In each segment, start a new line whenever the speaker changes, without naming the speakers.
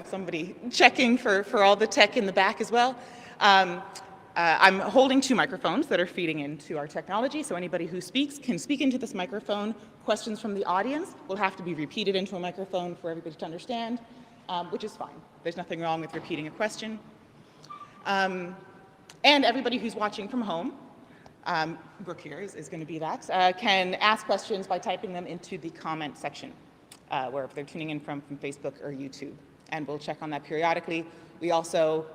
somebody checking for all the tech in the back as well. I'm holding two microphones that are feeding into our technology, so anybody who speaks can speak into this microphone. Questions from the audience will have to be repeated into a microphone for everybody to understand, which is fine. There's nothing wrong with repeating a question. And everybody who's watching from home, Brooke here is going to be that, can ask questions by typing them into the comment section, wherever they're tuning in from Facebook or YouTube. And we'll check on that periodically. We also,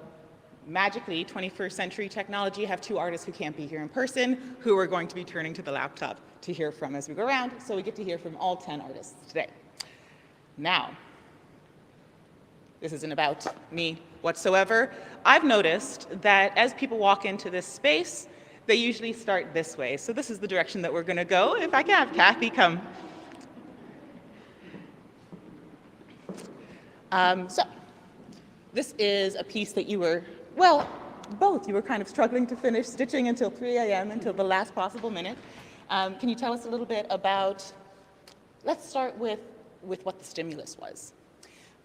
magically, 21st century technology, have two artists who can't be here in person who are going to be turning to the laptop to hear from as we go around. So we get to hear from all 10 artists today. Now, this isn't about me whatsoever. I've noticed that as people walk into this space, they usually start this way. So this is the direction that we're going to go. If I can have Kathy come. So this is a piece that you were, well, both. You were kind of struggling to finish stitching until 3 a.m., until the last possible minute. Can you tell us a little bit about, let's start with what the stimulus was.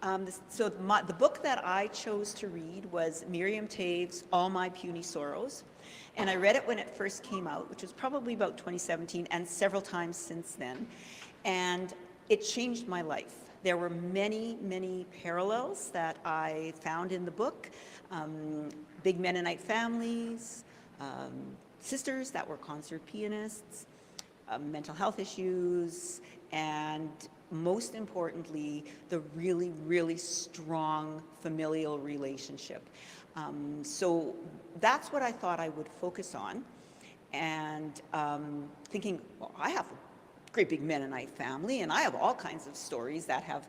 The book that I chose to read was Miriam Toews' All My Puny Sorrows. And I read it when it first came out, which was probably about 2017, and several times since then. And it changed my life. There were many, many parallels that I found in the book. Big Mennonite families, sisters that were concert pianists, mental health issues, and most importantly, the really, really strong familial relationship. So that's what I thought I would focus on. And thinking, well, I have a great big Mennonite family, and I have all kinds of stories that have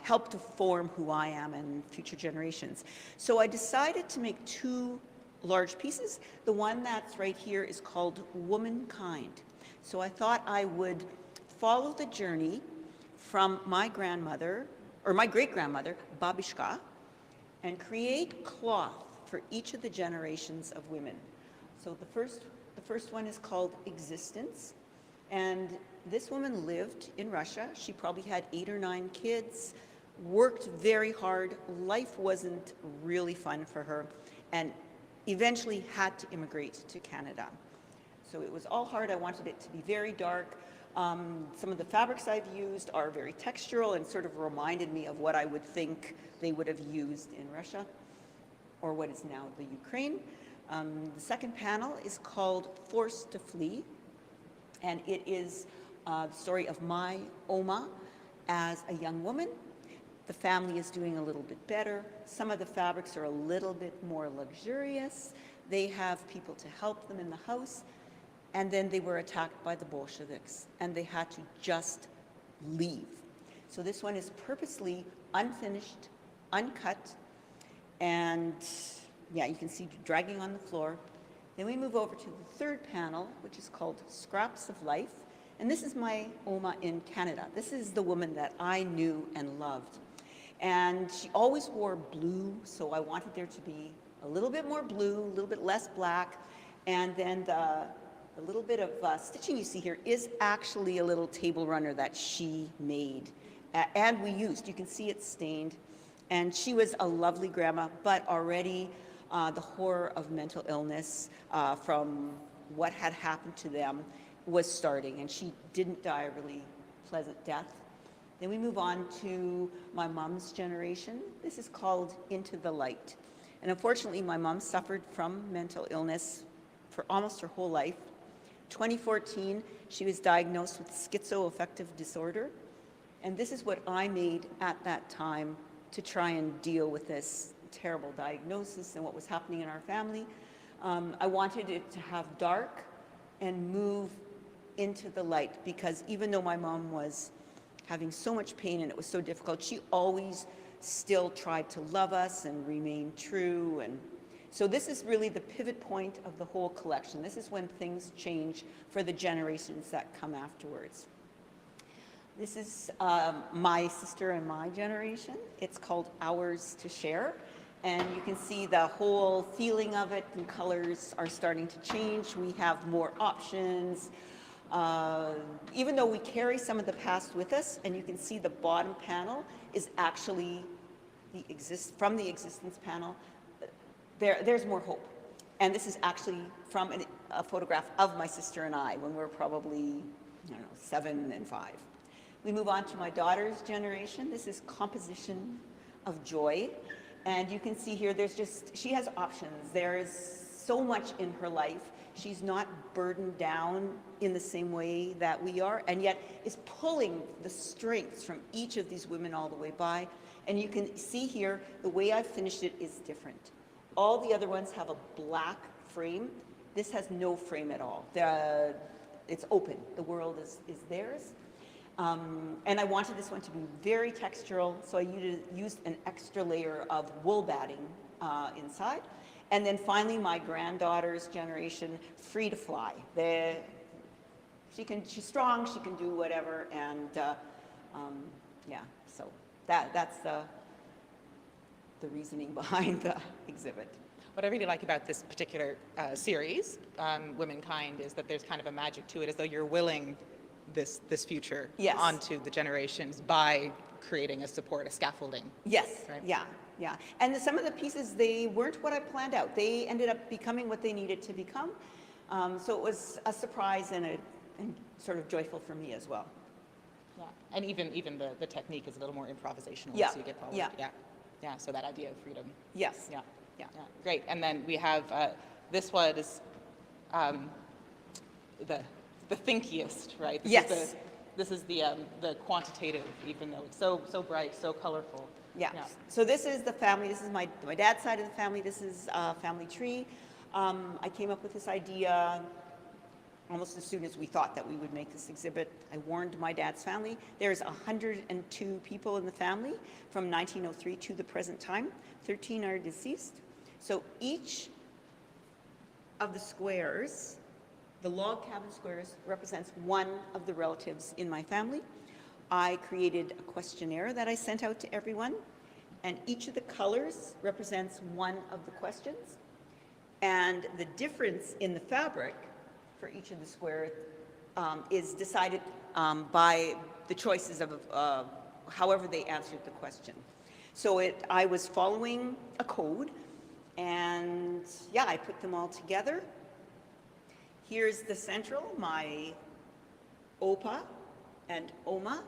helped to form who I am and future generations. So I decided to make two large pieces. The one that's right here is called Womankind. So I thought I would follow the journey from my grandmother, or my great-grandmother, Babishka, and create cloth for each of the generations of women. So the first one is called Existence, and this woman lived in Russia. She probably had 8 or 9 kids, worked very hard. Life wasn't really fun for her, and eventually had to immigrate to Canada. So it was all hard. I wanted it to be very dark. Some of the fabrics I've used are very textural and sort of reminded me of what I would think they would have used in Russia, or what is now the Ukraine. The second panel is called Forced to Flee, and it is the story of my Oma as a young woman. The family is doing a little bit better. Some of the fabrics are a little bit more luxurious. They have people to help them in the house. And then they were attacked by the Bolsheviks, and they had to just leave. So this one is purposely unfinished, uncut, and yeah, you can see dragging on the floor. Then we move over to the third panel, which is called Scraps of Life. And this is my Oma in Canada. This is the woman that I knew and loved. And she always wore blue, so I wanted there to be a little bit more blue, a little bit less black, and then the little bit of stitching you see here is actually a little table runner that she made and we used. You can see it's stained. And she was a lovely grandma, but already the horror of mental illness from what had happened to them was starting, and she didn't die a really pleasant death. Then we move on to my mom's generation. This is called Into the Light. And unfortunately, my mom suffered from mental illness for almost her whole life. 2014, she was diagnosed with schizoaffective disorder. And this is what I made at that time to try and deal with this terrible diagnosis and what was happening in our family. I wanted it to have dark and move into the light, because even though my mom was having so much pain and it was so difficult, she always still tried to love us and remain true. And so this is really the pivot point of the whole collection. This is when things change for the generations that come afterwards. This is my sister and my generation. It's called Ours to Share. And you can see the whole feeling of it, and colors are starting to change. We have more options. Even though we carry some of the past with us, and you can see the bottom panel is actually from the existence panel, there's more hope. And this is actually from a photograph of my sister and I when we were probably, I don't know, 7 and 5. We move on to my daughter's generation. This is composition of joy. And you can see here, she has options. There is so much in her life. She's not burdened down in the same way that we are, and yet is pulling the strengths from each of these women all the way by. And you can see here, the way I've finished it is different. All the other ones have a black frame. This has no frame at all. It's open. The world is theirs. And I wanted this one to be very textural, so I used an extra layer of wool batting inside. And then finally, my granddaughter's generation, free to fly. She's strong, she can do whatever, and yeah, so that's the reasoning behind the exhibit.
What I really like about this particular series, Womankind, is that there's kind of a magic to it, as though you're willing this future
Yes.
onto the generations by creating a support, a scaffolding.
Yes,
Right.
yeah. And some of the pieces, they weren't what I planned out. They ended up becoming what they needed to become. So it was a surprise and sort of joyful for me as well.
Yeah. And even the technique is a little more improvisational
Yeah,
as you get forward.
yeah.
Yeah, so that idea of freedom.
Yes.
Yeah.
Yeah.
Yeah. Great. And then we have this one is the thinkiest, right? This is the quantitative, even though it's so bright, so colorful.
Yeah. So this is the family. This is my dad's side of the family. This is a family tree. I came up with this idea almost as soon as we thought that we would make this exhibit. I warned my dad's family. There's 102 people in the family from 1903 to the present time. 13 are deceased. So each of the squares, the log cabin squares, represents one of the relatives in my family. I created a questionnaire that I sent out to everyone, and each of the colors represents one of the questions. And the difference in the fabric for each of the squares is decided by the choices of however they answered the question. So I was following a code, and yeah, I put them all together. Here's the central. My Opa and Oma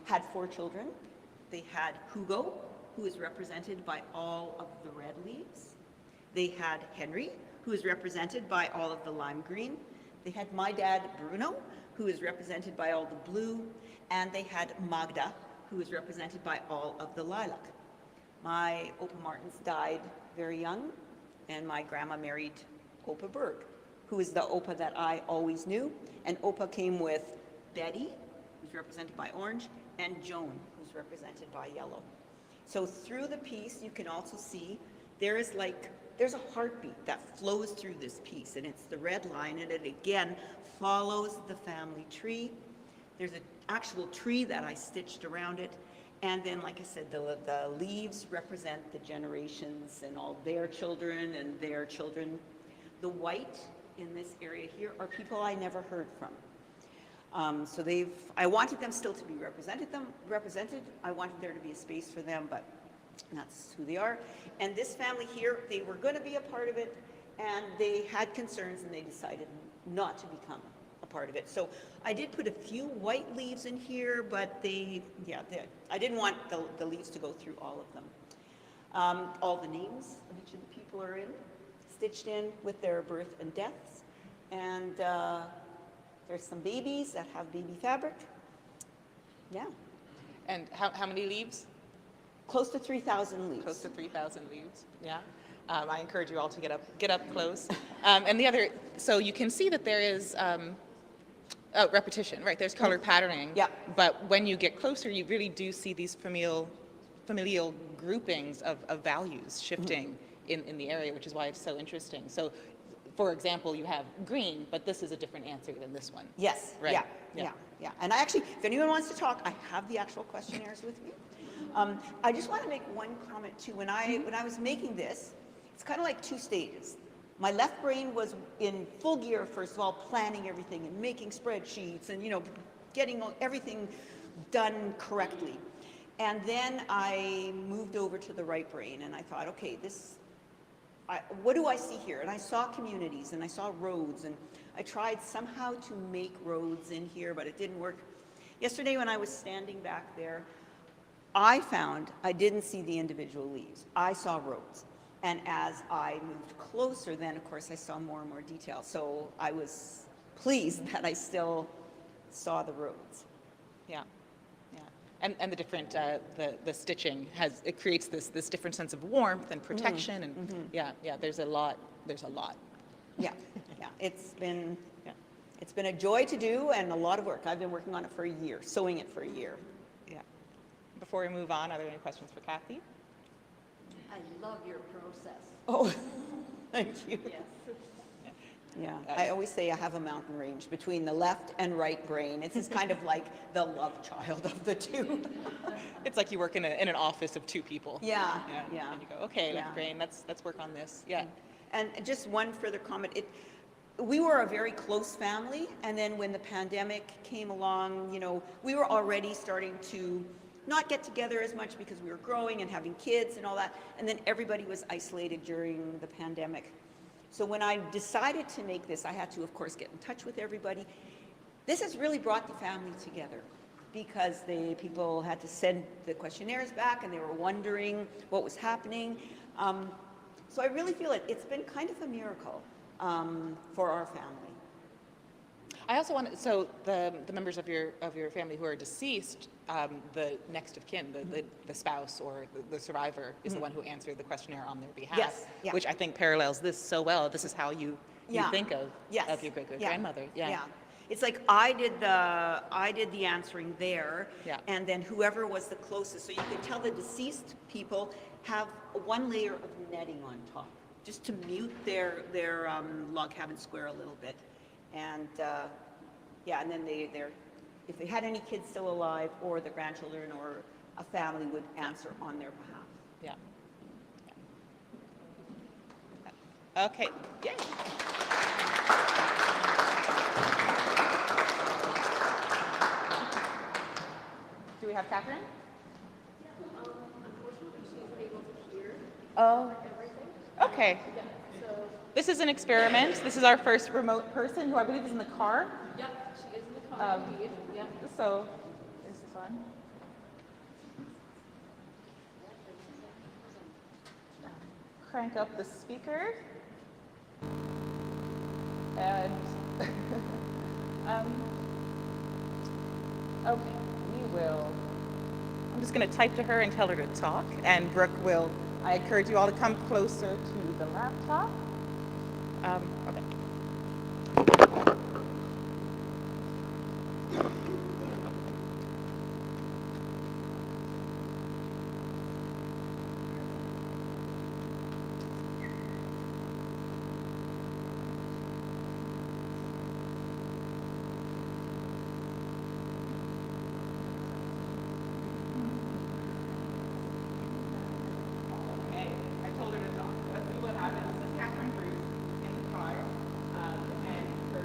had 4 children. They had Hugo, who is represented by all of the red leaves. They had Henry, who is represented by all of the lime green. They had my dad, Bruno, who is represented by all the blue. And they had Magda, who is represented by all of the lilac. My Opa Martins died very young, and my grandma married Opa Berg, who is the Opa that I always knew. And Opa came with Betty, who's represented by orange, and Joan, who's represented by yellow. So through the piece, you can also see there's a heartbeat that flows through this piece, and it's the red line, and it again follows the family tree. There's an actual tree that I stitched around it, and then, like I said, the leaves represent the generations and all their children and their children. The white in this area here are people I never heard from. So I wanted them still to be represented. I wanted there to be a space for them, but that's who they are. And this family here, they were going to be a part of it, and they had concerns, and they decided not to become a part of it. So I did put a few white leaves in here, but I didn't want the leaves to go through all of them. All the names of each of the people are stitched in with their birth and deaths. And there's some babies that have baby fabric. Yeah.
And how many leaves?
Close to 3,000 leaves.
Close to 3,000 leaves, yeah. I encourage you all to get up close. And the other, so you can see that there is repetition, right? There's color patterning.
Yeah.
But when you get closer, you really do see these familial groupings of values shifting in the area, which is why it's so interesting. So, for example, you have green, but this is a different answer than this one.
Yes,
right?
Yeah. And I actually, if anyone wants to talk, I have the actual questionnaires with me. I just want to make one comment too. When I was making this, it's kind of like 2 stages. My left brain was in full gear, first of all, planning everything and making spreadsheets and, getting everything done correctly. And then I moved over to the right brain, and I thought, okay, what do I see here? And I saw communities, and I saw roads, and I tried somehow to make roads in here, but it didn't work. Yesterday when I was standing back there, I found I didn't see the individual leaves. I saw roads. And as I moved closer, then of course I saw more and more detail. So I was pleased that I still saw the roads.
Yeah, yeah. And the different, the stitching it creates this different sense of warmth and protection, and yeah, there's a lot.
Yeah, yeah. It's been a joy to do and a lot of work. I've been working on it for a year, sewing it for a year.
Yeah. Before we move on, are there any questions for Kathy?
I love your process.
Oh, thank you.
Yes.
Yeah, I always say I have a mountain range between the left and right brain. It's just kind of like the love child of the two.
It's like you work in an office of two people.
Yeah.
And you go, okay,
Yeah.
left brain, let's work on this. Yeah.
And just one further comment. We were a very close family, and then when the pandemic came along, we were already starting to not get together as much because we were growing and having kids and all that, and then everybody was isolated during the pandemic. So when I decided to make this, I had to, of course, get in touch with everybody. This has really brought the family together because people had to send the questionnaires back, and they were wondering what was happening. So I really feel it's been kind of a miracle for our family.
I also want to, so the members of your family who are deceased, the next of kin, the spouse or the survivor is the one who answered the questionnaire on their behalf,
Yes, yeah.
which I think parallels this so well. This is how you think of your great-great-grandmother.
Yeah. It's like I did the answering there, and then whoever was the closest. So you could tell the deceased people have one layer of netting on top, just to mute their log cabin square a little bit, and and then if they had any kids still alive, or the grandchildren or a family would answer on their behalf.
Yeah. Okay. Yay. Do we have Catherine?
Unfortunately, she's able to hear
Oh.
everything.
Okay.
Yeah, so,
This is an experiment. This is our first remote person, who I believe is in the car.
yeah, she is in the car indeed. Yeah.
So, this is fun. Crank up the speaker. And, okay, I'm just going to type to her and tell her to talk, and Brooke I encourage you all to come closer to the laptop. Okay. Okay, I told her to talk. Let's see what happens. This is Catherine Bruce in the car, and her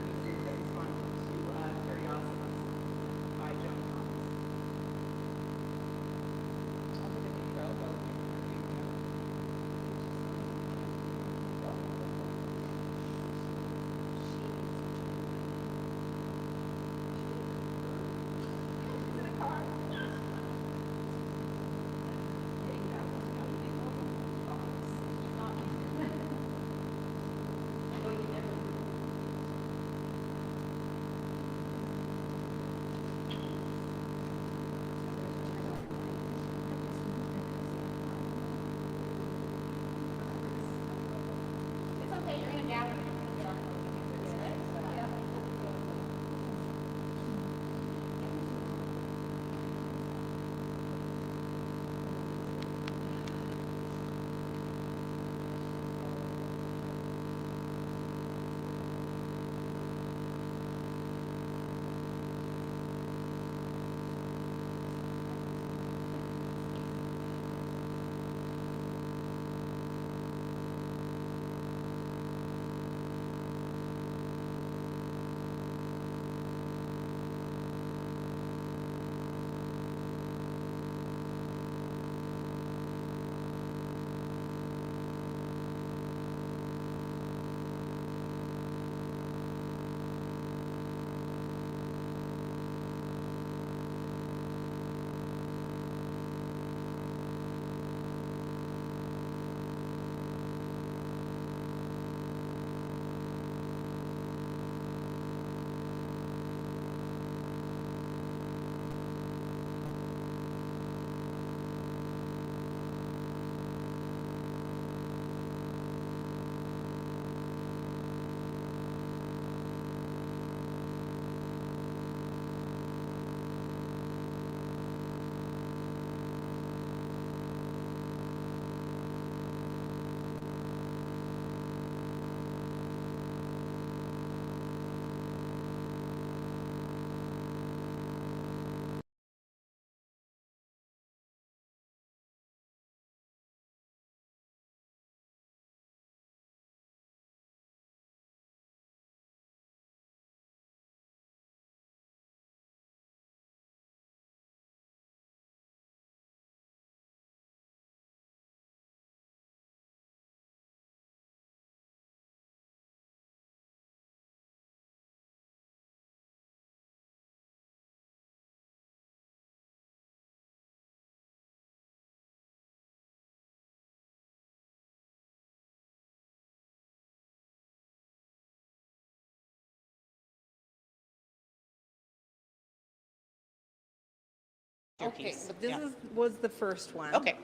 your
Okay,
piece.
but this
Yeah.
was the first one.
Okay.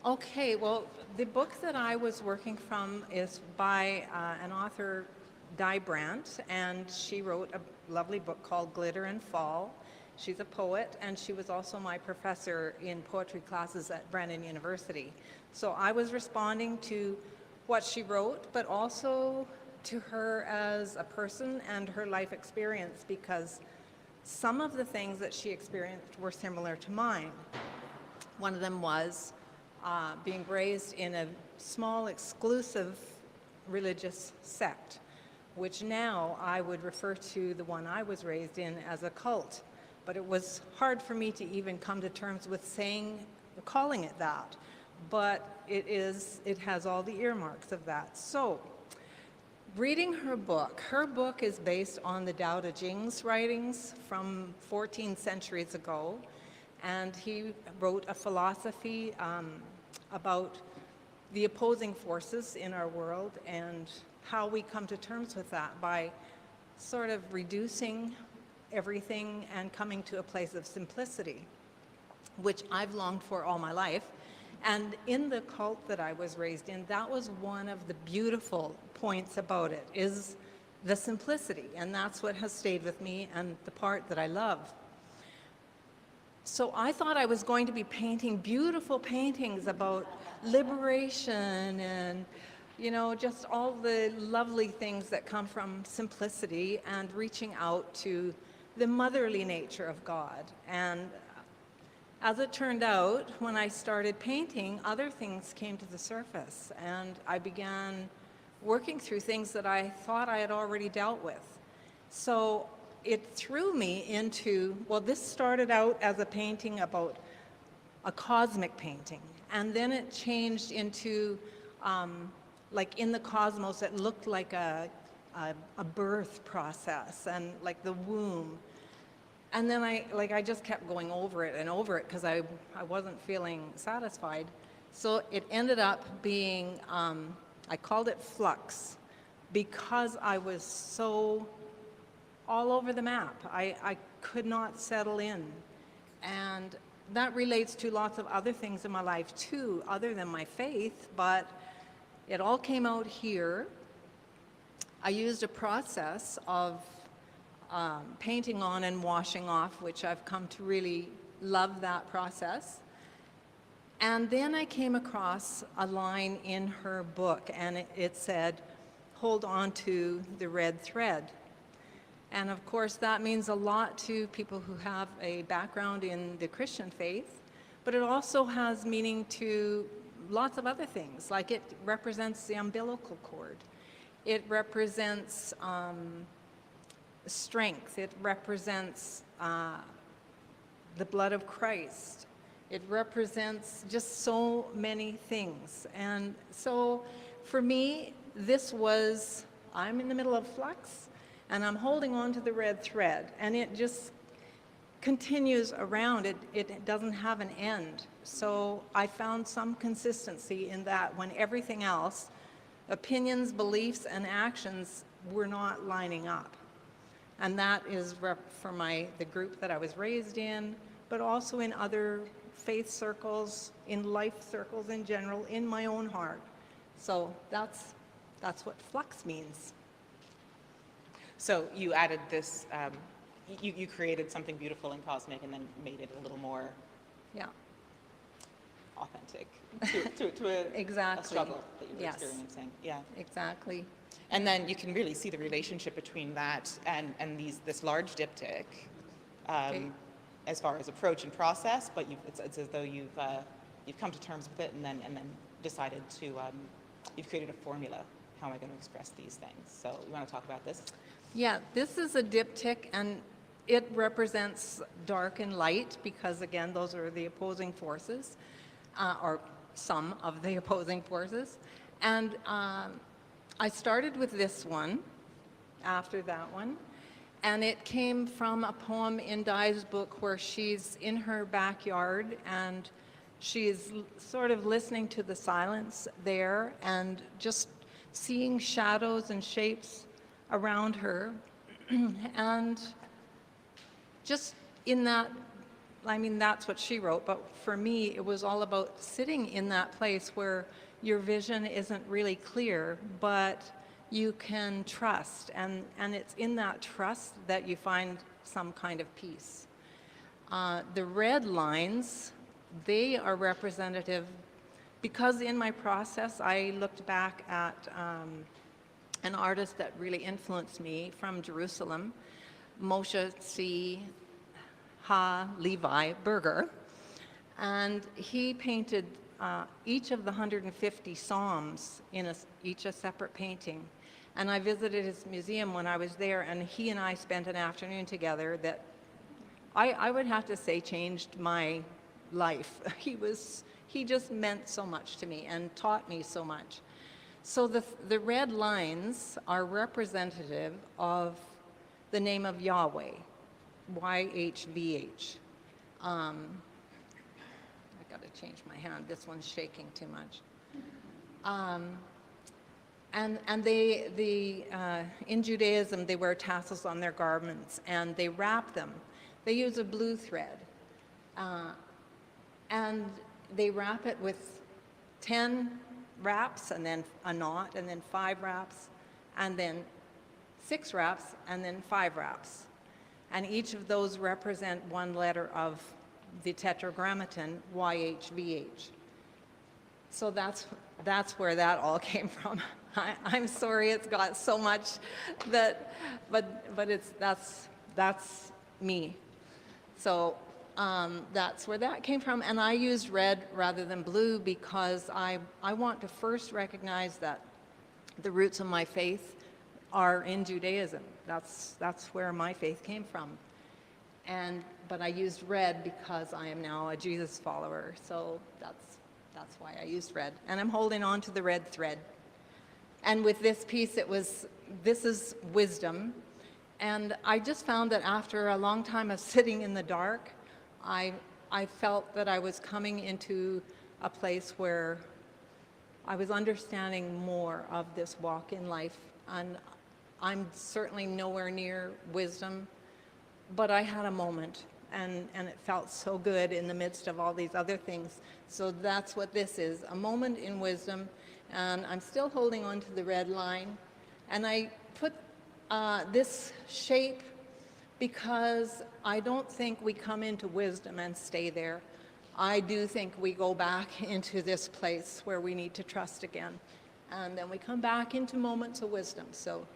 Okay, well, the book that I was working from is by an author, Di Brandt, and she wrote a lovely book called Glitter and Fall. She's a poet, and she was also my professor in poetry classes at Brandon University. So I was responding to what she wrote, but also to her as a person and her life experience, because some of the things that she experienced were similar to mine. One of them was being raised in a small, exclusive religious sect, which now I would refer to the one I was raised in as a cult. But it was hard for me to even come to terms with calling it that. But it has all the earmarks of that. So, reading her book is based on the Tao Te Ching's writings from 14 centuries ago. And he wrote a philosophy about the opposing forces in our world and how we come to terms with that by sort of reducing everything and coming to a place of simplicity, which I've longed for all my life. And in the cult that I was raised in, that was one of the beautiful points about it, is the simplicity. And that's what has stayed with me and the part that I love. So I thought I was going to be painting beautiful paintings about liberation and, you know, just all the lovely things that come from simplicity and reaching out to the motherly nature of God. And as it turned out, when I started painting, other things came to the surface, and I began working through things that I thought I had already dealt with. So it threw me into, well, this started out as a painting about a cosmic painting, and then it changed into, like in the cosmos, it looked like a birth process and like the womb. And then I just kept going over it and over it because I wasn't feeling satisfied. So it ended up being, I called it Flux, because I was so all over the map. I could not settle in. And that relates to lots of other things in my life too, other than my faith, but it all came out here. I used a process of painting on and washing off, which I've come to really love that process. And then I came across a line in her book, and it said, "Hold on to the red thread." And of course, that means a lot to people who have a background in the Christian faith, but it also has meaning to lots of other things, like it represents the umbilical cord. It represents strength. It represents the blood of Christ. It represents just so many things. And so for me, I'm in the middle of flux, and I'm holding on to the red thread, and it just continues around. It doesn't have an end. So I found some consistency in that when everything else, opinions, beliefs, and actions were not lining up. And that is for the group that I was raised in, but also in other faith circles, in life circles in general, in my own heart. So that's what flux means.
So you added this, you created something beautiful and cosmic and then made it a little more
Yeah,
authentic to a
exactly.
struggle that you were
Yes.
experiencing. Yeah.
Exactly.
And then you can really see the relationship between that and this large diptych,
Okay.
as far as approach and process. But it's as though you've come to terms with it and then decided to you've created a formula. How am I going to express these things? So you want to talk about this?
Yeah, this is a diptych, and it represents dark and light because, again, those are the opposing forces, or some of the opposing forces. And I started with this one, after that one, and it came from a poem in Di's book where she's in her backyard and she's sort of listening to the silence there and just seeing shadows and shapes around her and just in that, I mean, that's what she wrote, but for me, it was all about sitting in that place where your vision isn't really clear, but you can trust, and it's in that trust that you find some kind of peace. The red lines, they are representative, because in my process I looked back at an artist that really influenced me from Jerusalem, Moshe C. Ha Levi Berger, and he painted each of the 150 Psalms in each a separate painting. And I visited his museum when I was there, and he and I spent an afternoon together that I would have to say changed my life. He just meant so much to me and taught me so much. So the red lines are representative of the name of Yahweh, YHVH. I got to change my hand. This one's shaking too much. And they in Judaism, they wear tassels on their garments, and they wrap them. They use a blue thread, and they wrap it with 10 wraps, and then a knot, and then 5 wraps, and then 6 wraps, and then 5 wraps. And each of those represent one letter of the Tetragrammaton, YHVH. So that's where that all came from. I'm sorry it's got so much that, but that's me. So that's where that came from. And I used red rather than blue because I want to first recognize that the roots of my faith are in Judaism. That's where my faith came from. But I used red because I am now a Jesus follower. So that's why I used red. And I'm holding on to the red thread. And with this piece, this is wisdom. And I just found that after a long time of sitting in the dark, I felt that I was coming into a place where I was understanding more of this walk in life. And I'm certainly nowhere near wisdom, but I had a moment, and it felt so good in the midst of all these other things. So that's what this is, a moment in wisdom. And I'm still holding on to the red line. And I put this shape because I don't think we come into wisdom and stay there. I do think we go back into this place where we need to trust again. And then we come back into moments of wisdom. So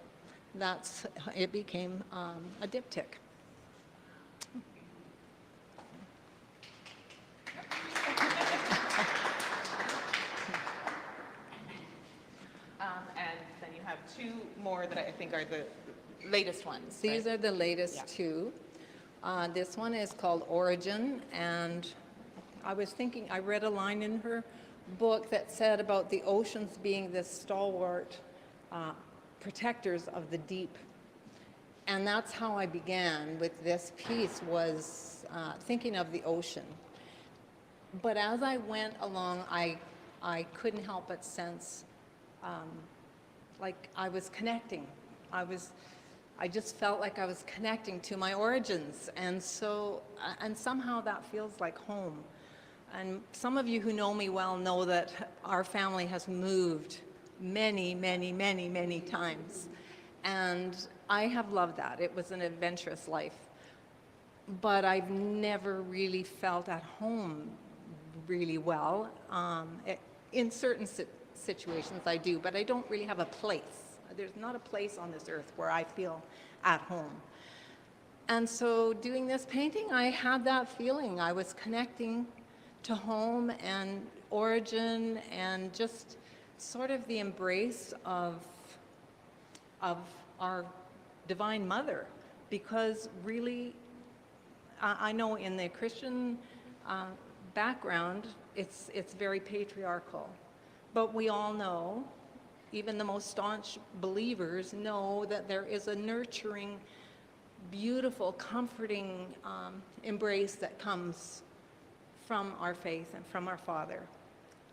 it became a diptych.
And then you have 2 more that I think are the latest ones.
These
right?
are the latest
Yeah.
2. This one is called Origin, and I was thinking, I read a line in her book that said about the oceans being this stalwart protectors of the deep. And that's how I began with this piece, was thinking of the ocean. But as I went along, I couldn't help but sense like I was connecting. I just felt like I was connecting to my origins, and somehow that feels like home. And some of you who know me well know that our family has moved many, many, many, many times, and I have loved that. It was an adventurous life, but I've never really felt at home really well. In certain situations I do, but I don't really have a place. There's not a place on this earth where I feel at home. And so doing this painting, I had that feeling. I was connecting to home and origin and just sort of the embrace of our Divine Mother, because really, I know in the Christian background, it's very patriarchal, but we all know, even the most staunch believers know, that there is a nurturing, beautiful, comforting embrace that comes from our faith and from our Father.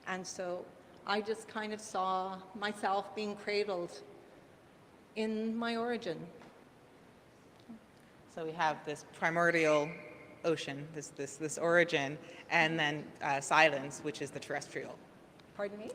And so I just kind of saw myself being cradled in my origin.
So we have this primordial ocean, this origin, and then silence, which is the terrestrial.
Pardon me?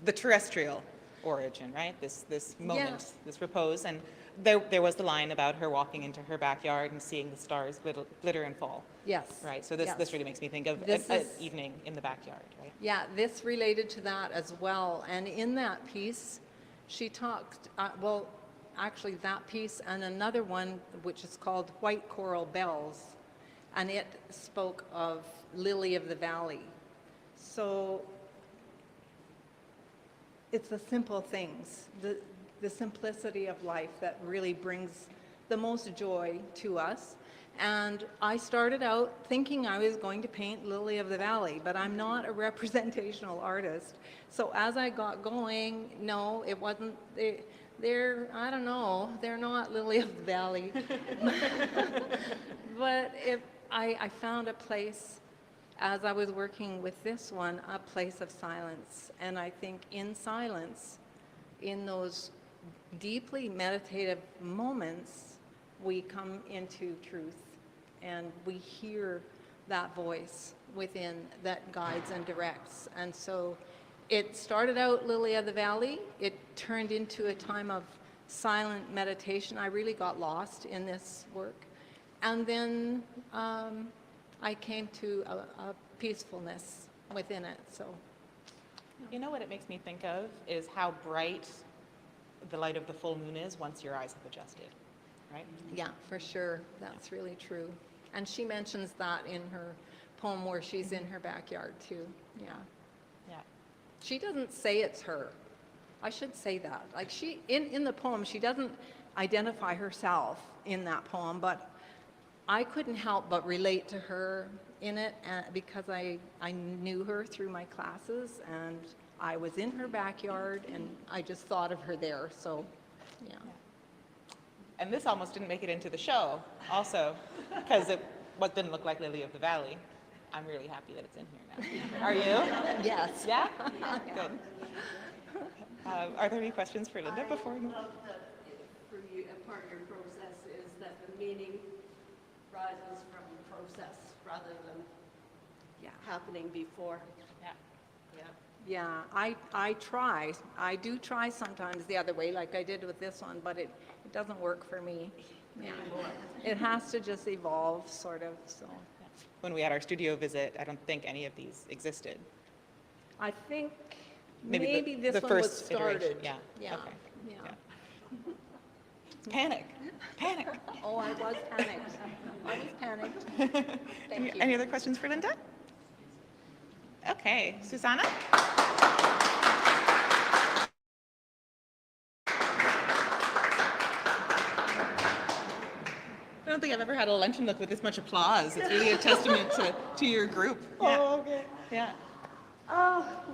The terrestrial origin, right? This moment,
Yes.
this repose, and there was the line about her walking into her backyard and seeing the stars glitter and fall.
Yes.
Right. So this
yes.
really makes me think of
This
an
is-
evening in the backyard, right?
Yeah, this related to that as well. And in that piece, she talked, well, actually that piece and another one, which is called White Coral Bells, and it spoke of Lily of the Valley. So it's the simple things, the simplicity of life that really brings the most joy to us. And I started out thinking I was going to paint Lily of the Valley, but I'm not a representational artist. So as I got going, no, it wasn't, I don't know, they're not Lily of the Valley. But I found a place, as I was working with this one, a place of silence. And I think in silence, in those deeply meditative moments, we come into truth and we hear that voice within that guides and directs. And so it started out Lily of the Valley. It turned into a time of silent meditation. I really got lost in this work. And then I came to a peacefulness within it. So
You know what it makes me think of is how bright the light of the full moon is once your eyes have adjusted, right?
yeah, for sure, that's really true. And she mentions that in her poem where she's in her backyard too. Yeah.
Yeah.
She doesn't say it's her. I should say that. Like in the poem, she doesn't identify herself in that poem, but I couldn't help but relate to her in it because I knew her through my classes and I was in her backyard and I just thought of her there. So, yeah.
And this almost didn't make it into the show, also, because what didn't look like Lily of the Valley. I'm really happy that it's in here now. Are you?
Yes.
Yeah? Good. Are there any questions for Linda before we move?
I love that for you, a part of your process is that the meaning rises from the process rather than
Yeah.
happening before.
Yeah.
Yeah, I try. I do try sometimes the other way, like I did with this one, but it doesn't work for me. Yeah. It has to just evolve, sort of, so.
When we had our studio visit, I don't think any of these existed.
I think
Maybe
maybe
the
this one was
first iteration,
started.
yeah,
Yeah,
okay,
yeah.
yeah. Panic.
Oh, I was panicked. I was panicked. Thank you.
Any other questions for Linda? Okay, Susanna? I don't think I've ever had a luncheon look with this much applause. It's really a testament to your group. Yeah.
Oh, okay.
Yeah.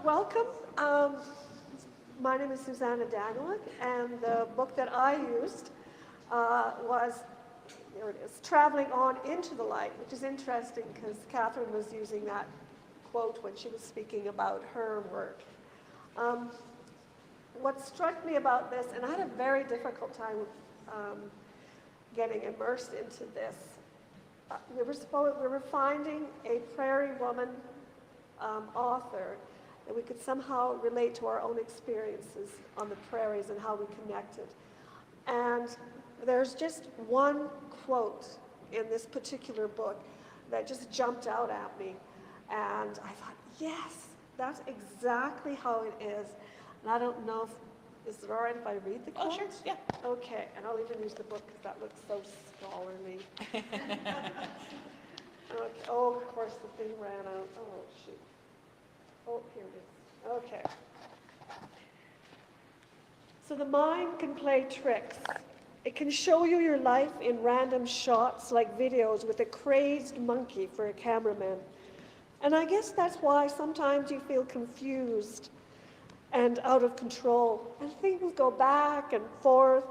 Welcome. My name is Susanna Danielic, and the book that I used was, here it is, Traveling On Into the Light, which is interesting because Catherine was using that quote when she was speaking about her work. What struck me about this, and I had a very difficult time getting immersed into this, we were finding a prairie woman author that we could somehow relate to our own experiences on the prairies and how we connected. And there's just one quote in this particular book that just jumped out at me. And I thought, yes, that's exactly how it is. And I don't know if, is it all right if I read the quote?
Oh, sure, yeah.
Okay, and I'll even use the book because that looks so scholarly. Okay. Oh, of course, the thing ran out. Oh, shoot. Oh, here it is. Okay. So the mind can play tricks. It can show you your life in random shots like videos with a crazed monkey for a cameraman. And I guess that's why sometimes you feel confused and out of control. And things go back and forth,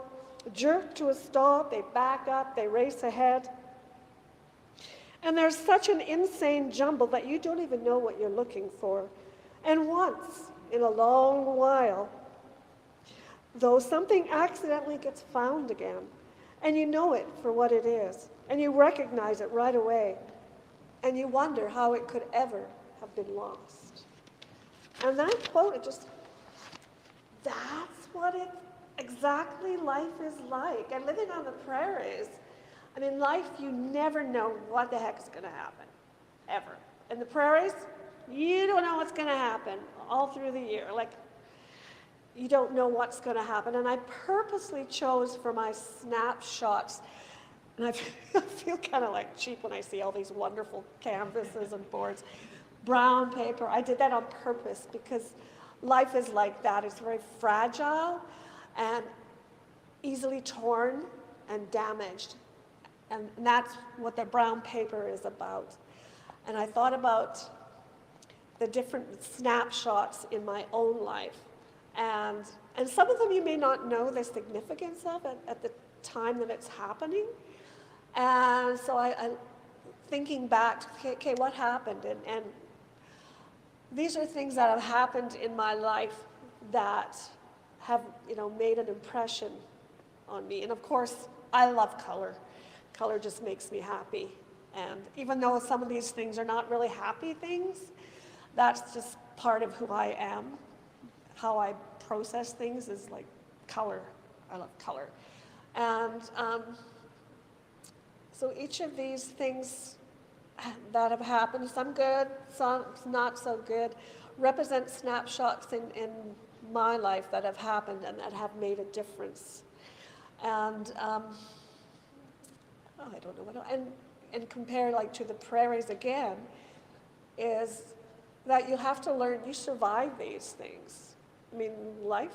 jerk to a stop, they back up, they race ahead. And there's such an insane jumble that you don't even know what you're looking for. And once in a long while, though, something accidentally gets found again, and you know it for what it is, and you recognize it right away. and you wonder how it could ever have been lost. And that quote, that's what exactly life is like. And living on the prairies, I mean, life, you never know what the heck is going to happen, ever. In the prairies, you don't know what's going to happen all through the year. Like, you don't know what's going to happen. And I purposely chose for my snapshots, and I feel kind of like cheap when I see all these wonderful canvases and boards, brown paper. I did that on purpose because life is like that. It's very fragile and easily torn and damaged. And that's what the brown paper is about. And I thought about the different snapshots in my own life. And some of them you may not know the significance of at the time that it's happening. And so I thinking back, okay, what happened? And these are things that have happened in my life that have, made an impression on me. And of course, I love color. Color just makes me happy. And even though some of these things are not really happy things, that's just part of who I am. How I process things is like color. I love color. And so each of these things that have happened, some good, some not so good, represent snapshots in my life that have happened and that have made a difference. And I don't know what, and compare like to the prairies again, is that you have to learn, you survive these things. I mean, life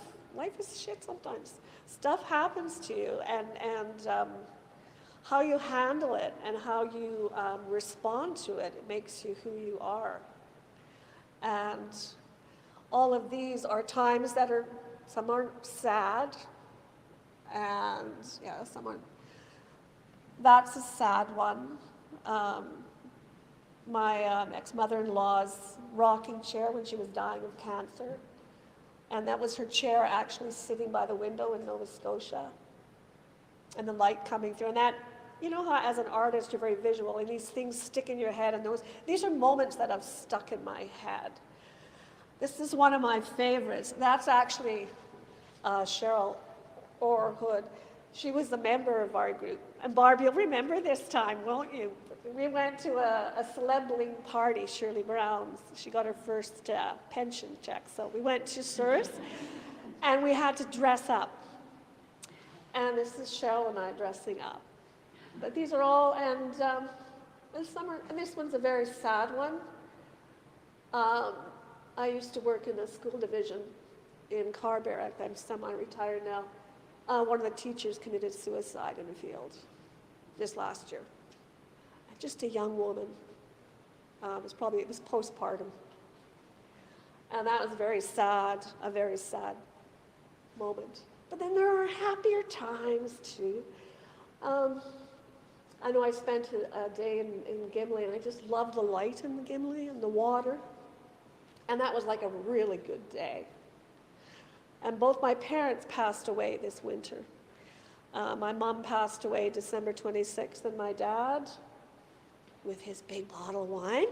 is shit sometimes. Stuff happens to you, and how you handle it and how you respond to it, it makes you who you are. And all of these are times that some are sad, and some are, that's a sad one. My ex-mother-in-law's rocking chair when she was dying of cancer, and that was her chair actually sitting by the window in Nova Scotia, and the light coming through, and that, you know how as an artist you're very visual, and these things stick in your head, and these are moments that have stuck in my head. This is one of my favorites. That's actually Cheryl Orhood. She was a member of our group. And Barb, you'll remember this time, won't you? We went to a celeb-ling party, Shirley Brown's. She got her first pension check. So we went to Souris, and we had to dress up. And this is Cheryl and I dressing up. But these are all, and this one's a very sad one. I used to work in a school division in Carberry. I'm semi-retired now. One of the teachers committed suicide in a field this last year. Just a young woman. It was postpartum. And that was a very sad moment. But then there are happier times too. I know I spent a day in Gimli, and I just loved the light in the Gimli and the water. And that was like a really good day. And both my parents passed away this winter. My mom passed away December 26th, and my dad, with his big bottle of wine,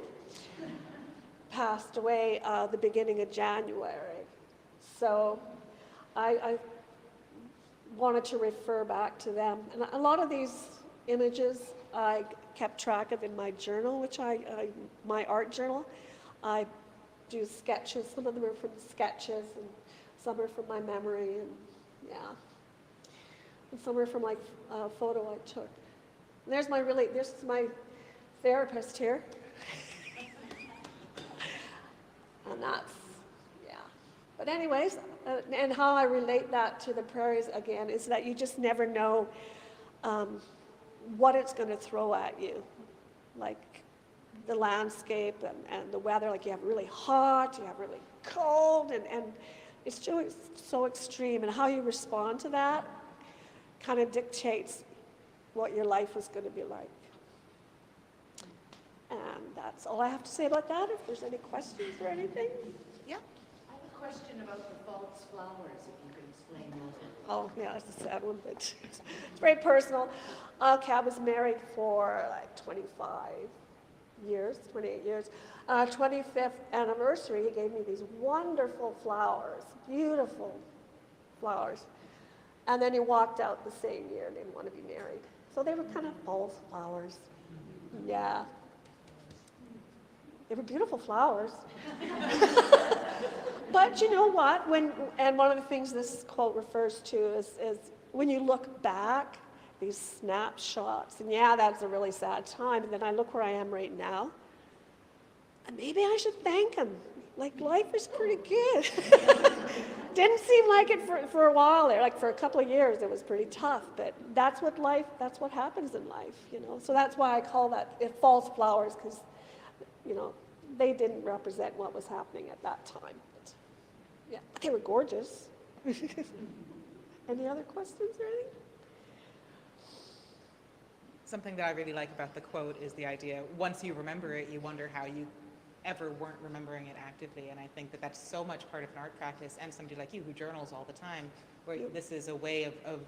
passed away the beginning of January. So I wanted to refer back to them. And a lot of these images I kept track of in my journal, my art journal. I do sketches. Some of them are from sketches, and some are from my memory, and and some are from like a photo I took. And this is my therapist here. And that's, But anyways, and how I relate that to the prairies again is that you just never know what it's going to throw at you. Like the landscape and the weather, like you have really hot, you have really cold, and it's so extreme, and how you respond to that kind of dictates what your life is going to be like. And that's all I have to say about that. If there's any questions or anything. Yeah.
I have a question about the false flowers, if you could explain that.
Oh, yeah, that's a sad one, but it's very personal. Okay, I was married for like 25 years, 28 years. On our 25th anniversary, he gave me these wonderful flowers, beautiful flowers. And then he walked out the same year and didn't want to be married. So they were kind of false flowers. Yeah. They were beautiful flowers. But you know what? And one of the things this quote refers to is when you look back, these snapshots, and yeah, that's a really sad time, and then I look where I am right now, and maybe I should thank him. Like, life is pretty good. Didn't seem like it for a while there, like for a couple of years it was pretty tough, but that's what happens in life, you know. So that's why I call that false flowers, because, you know, they didn't represent what was happening at that time. But, yeah, but they were gorgeous. Any other questions or anything?
Something that I really like about the quote is the idea, once you remember it, you wonder how you ever weren't remembering it actively. And I think that that's so much part of an art practice, and somebody like you who journals all the time, where this is a way of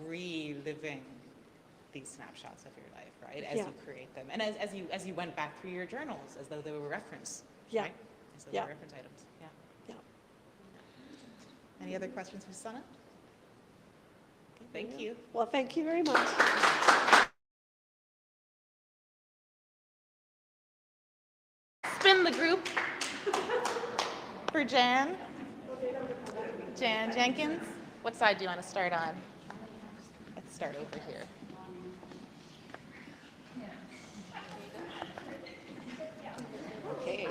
reliving these snapshots of your life, right, as you create them. And as you went back through your journals, as though they were reference, right? As though they were reference items,
Yeah.
Any other questions for Susanna? Okay, thank you.
Well, thank you very much.
Spin the group for Jan. Jan Jenkins. What side do you want to start on? Let's start over here. Okay.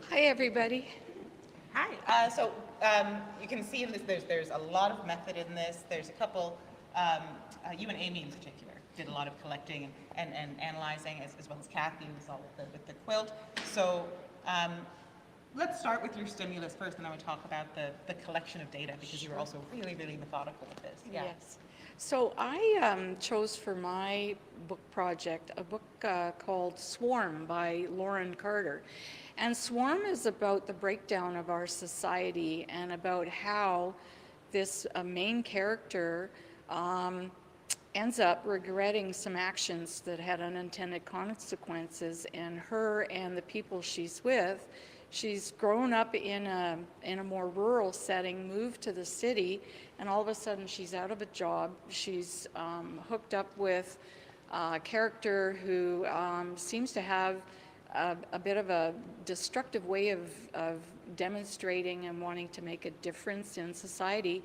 Hi, everybody.
Hi. So you can see in this, there's a lot of method in this. There's a couple, you and Amy in particular did a lot of collecting and analyzing, as well as Kathy, who saw with the quilt. So let's start with your stimulus first, and then we'll talk about the collection of data, because you were also really, really methodical with this. Yeah.
Yes. So I chose for my book project a book called Swarm by Lauren Carter. And Swarm is about the breakdown of our society and about how this main character ends up regretting some actions that had unintended consequences, and her and the people she's with. She's grown up in a more rural setting, moved to the city, and all of a sudden she's out of a job. She's hooked up with a character who seems to have a bit of a destructive way of demonstrating and wanting to make a difference in society.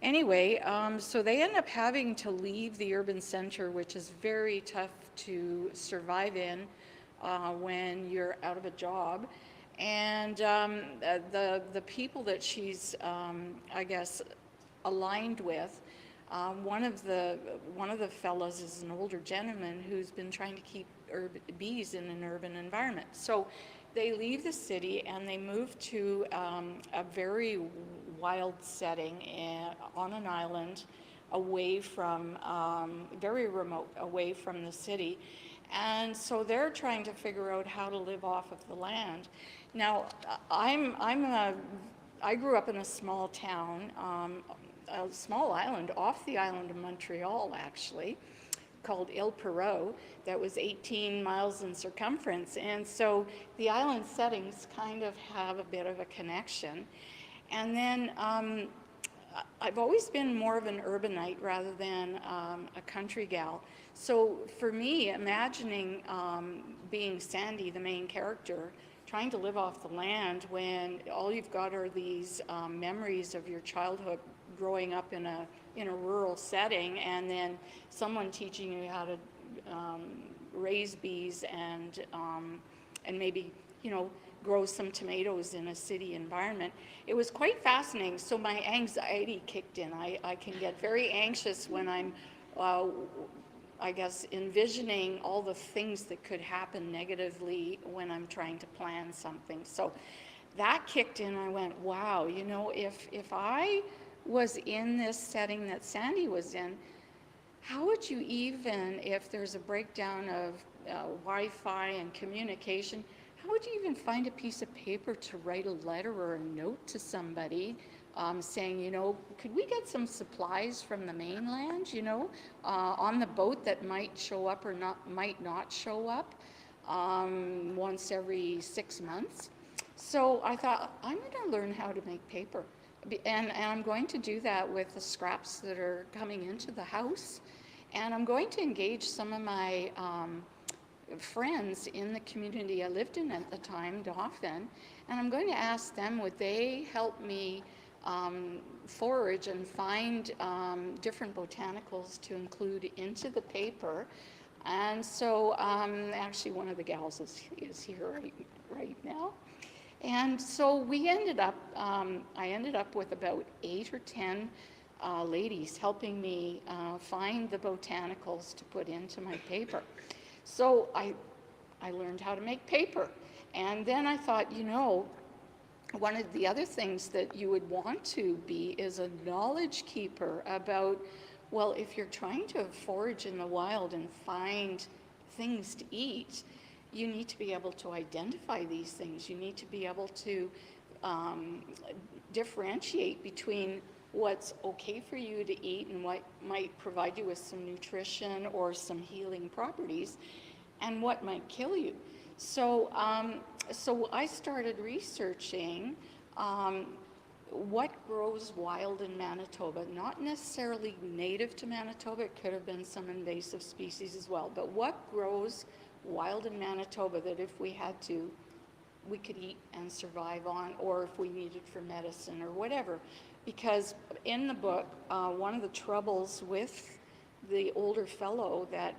Anyway, so they end up having to leave the urban center, which is very tough to survive in when you're out of a job. And the people that she's, I guess, aligned with, one of the fellows is an older gentleman who's been trying to keep bees in an urban environment. So they leave the city and they move to a very wild setting on an island, away from, very remote, away from the city. And so they're trying to figure out how to live off of the land. Now, I grew up in a small town, a small island off the island of Montreal, actually, called Ile Perrot, that was 18 miles in circumference. And so the island settings kind of have a bit of a connection. And then I've always been more of an urbanite rather than a country gal. So for me, imagining being Sandy, the main character, trying to live off the land when all you've got are these memories of your childhood growing up in a rural setting, and then someone teaching you how to raise bees and maybe, you know, grow some tomatoes in a city environment. It was quite fascinating. So my anxiety kicked in. I can get very anxious when I'm, I guess, envisioning all the things that could happen negatively when I'm trying to plan something. So that kicked in. I went, wow, you know, if I was in this setting that Sandy was in, how would you even, if there's a breakdown of Wi-Fi and communication, how would you even find a piece of paper to write a letter or a note to somebody saying, you know, could we get some supplies from the mainland, you know, on the boat that might show up or might not show up once every 6 months. So I thought, I'm going to learn how to make paper. And I'm going to do that with the scraps that are coming into the house. And I'm going to engage some of my friends in the community I lived in at the time, Dauphin, and I'm going to ask them, would they help me forage and find different botanicals to include into the paper. And so actually one of the gals is here right now. And so we ended up, I ended up with about 8 or 10 ladies helping me find the botanicals to put into my paper. So I learned how to make paper. And then I thought, you know, one of the other things that you would want to be is a knowledge keeper about, well, if you're trying to forage in the wild and find things to eat, you need to be able to identify these things. You need to be able to differentiate between what's okay for you to eat and what might provide you with some nutrition or some healing properties, and what might kill you. So, so I started researching what grows wild in Manitoba, not necessarily native to Manitoba, it could have been some invasive species as well, but what grows wild in Manitoba that if we had to, we could eat and survive on, or if we needed for medicine or whatever. Because in the book, one of the troubles with the older fellow that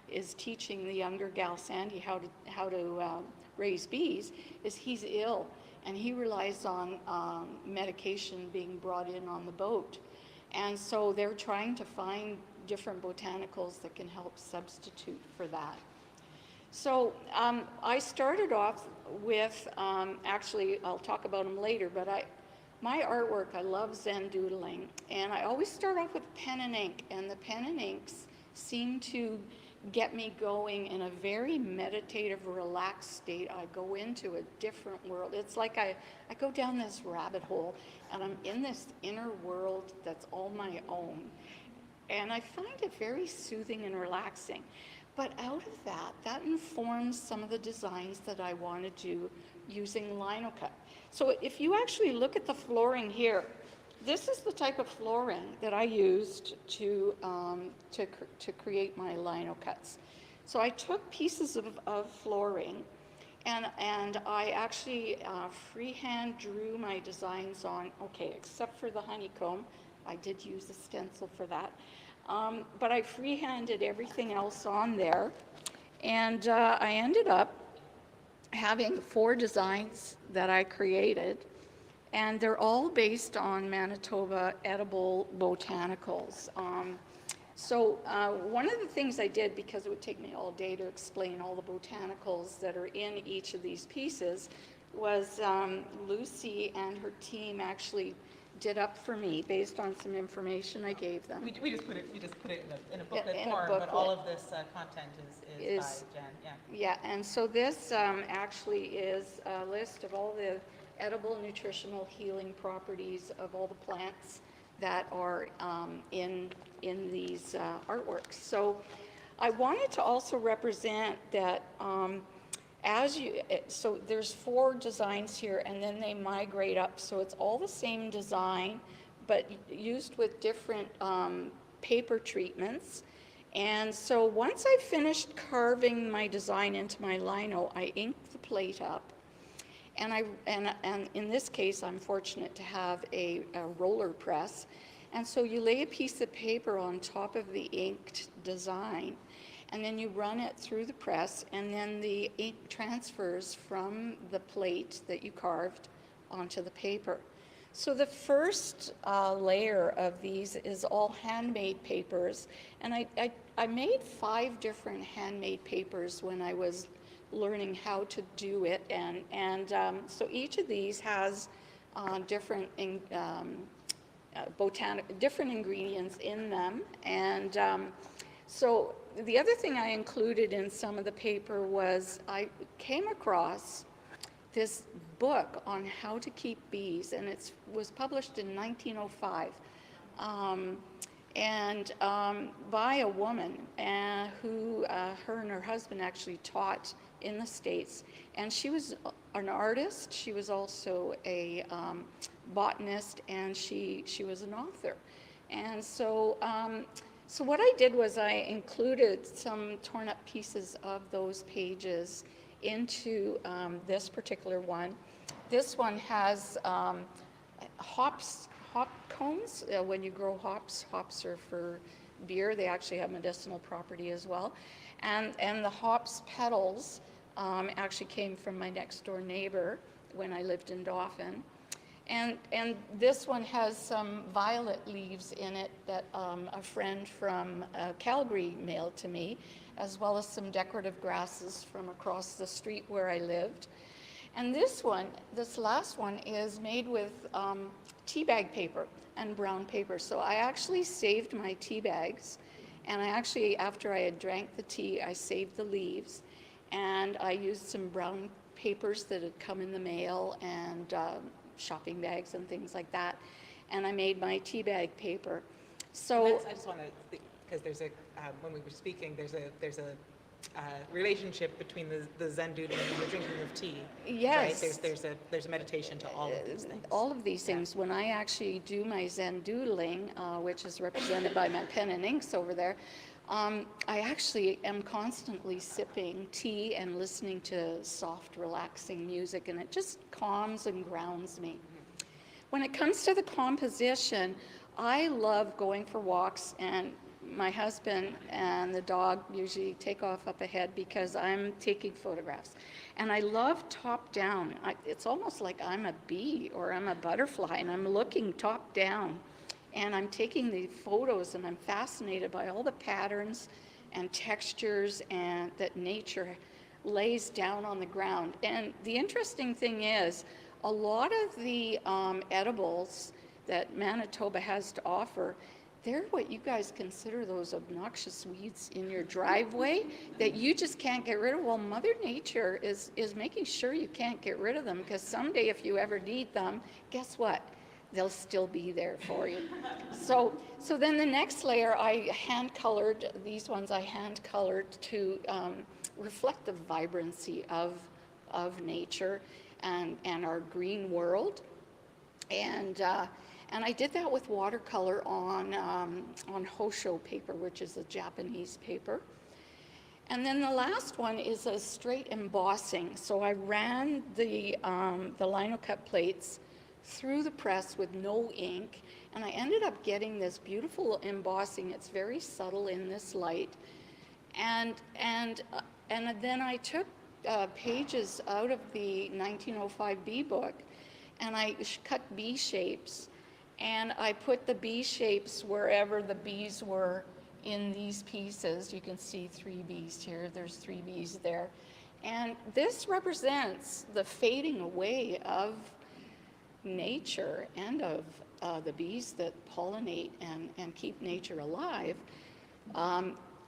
is teaching the younger gal Sandy how to raise bees is he's ill, and he relies on medication being brought in on the boat. And so they're trying to find different botanicals that can help substitute for that. So I started off with, actually I'll talk about them later, but my artwork, I love Zen doodling, and I always start off with pen and ink, and the pen and inks seem to get me going in a very meditative, relaxed state. I go into a different world. It's like I go down this rabbit hole, and I'm in this inner world that's all my own. And I find it very soothing and relaxing. But out of that informs some of the designs that I want to do using lino cut. So if you actually look at the flooring here, this is the type of flooring that I used to create my lino cuts. So I took pieces of flooring, and I actually freehand drew my designs on, okay, except for the honeycomb. I did use a stencil for that. But I freehanded everything else on there, and I ended up having 4 designs that I created, and they're all based on Manitoba edible botanicals. So one of the things I did, because it would take me all day to explain all the botanicals that are in each of these pieces, was Lucy and her team actually did up for me based on some information I gave them.
We just put it in a booklet
in a
form,
booklet.
but all of this content is by Jen. Yeah.
Yeah, and so this actually is a list of all the edible, nutritional, healing properties of all the plants that are in these artworks. So I wanted to also represent that so there's 4 designs here, and then they migrate up, so it's all the same design, but used with different paper treatments. And so once I finished carving my design into my lino, I inked the plate up. And in this case, I'm fortunate to have a roller press. And so you lay a piece of paper on top of the inked design, and then you run it through the press, and then the ink transfers from the plate that you carved onto the paper. So the first layer of these is all handmade papers, and I made 5 different handmade papers when I was learning how to do it, and so each of these has different different ingredients in them, and so the other thing I included in some of the paper was I came across this book on how to keep bees, and it was published in 1905. By a woman who her and her husband actually taught in the States. And she was an artist, she was also a botanist, and she was an author. And so, so what I did was I included some torn up pieces of those pages into this particular one. This one has hop cones. When you grow hops are for beer. They actually have medicinal property as well. And the hops petals actually came from my next door neighbor when I lived in Dauphin. And this one has some violet leaves in it that a friend from Calgary mailed to me, as well as some decorative grasses from across the street where I lived. And this last one is made with tea bag paper and brown paper. So I actually saved my tea bags, and I actually, after I had drank the tea, I saved the leaves, and I used some brown papers that had come in the mail and shopping bags and things like that, and I made my tea bag paper. So
I just want to, because there's a when we were speaking, there's a relationship between the Zen doodling and the drinking of tea.
yes,
Right? There's a meditation to all of these things.
all of these things. When I actually do my Zen doodling, which is represented by my pen and inks over there, I actually am constantly sipping tea and listening to soft, relaxing music, and it just calms and grounds me. When it comes to the composition, I love going for walks, and my husband and the dog usually take off up ahead because I'm taking photographs. And I love top down. It's almost like I'm a bee or I'm a butterfly, and I'm looking top down. And I'm taking the photos, and I'm fascinated by all the patterns and textures and that nature lays down on the ground. And the interesting thing is, a lot of the edibles that Manitoba has to offer, they're what you guys consider those obnoxious weeds in your driveway that you just can't get rid of. Well, Mother Nature is making sure you can't get rid of them, because someday if you ever need them, guess what? They'll still be there for you. So then the next layer, I hand-colored, these ones I hand-colored to reflect the vibrancy of nature and our green world. And I did that with watercolor on Hosho paper, which is a Japanese paper. And then the last one is a straight embossing. So I ran the lino cut plates through the press with no ink, and I ended up getting this beautiful embossing. It's very subtle in this light. And then I took pages out of the 1905 bee book, and I cut bee shapes, and I put the bee shapes wherever the bees were in these pieces. You can see 3 bees here, there's 3 bees there. And this represents the fading away of nature and of the bees that pollinate and keep nature alive,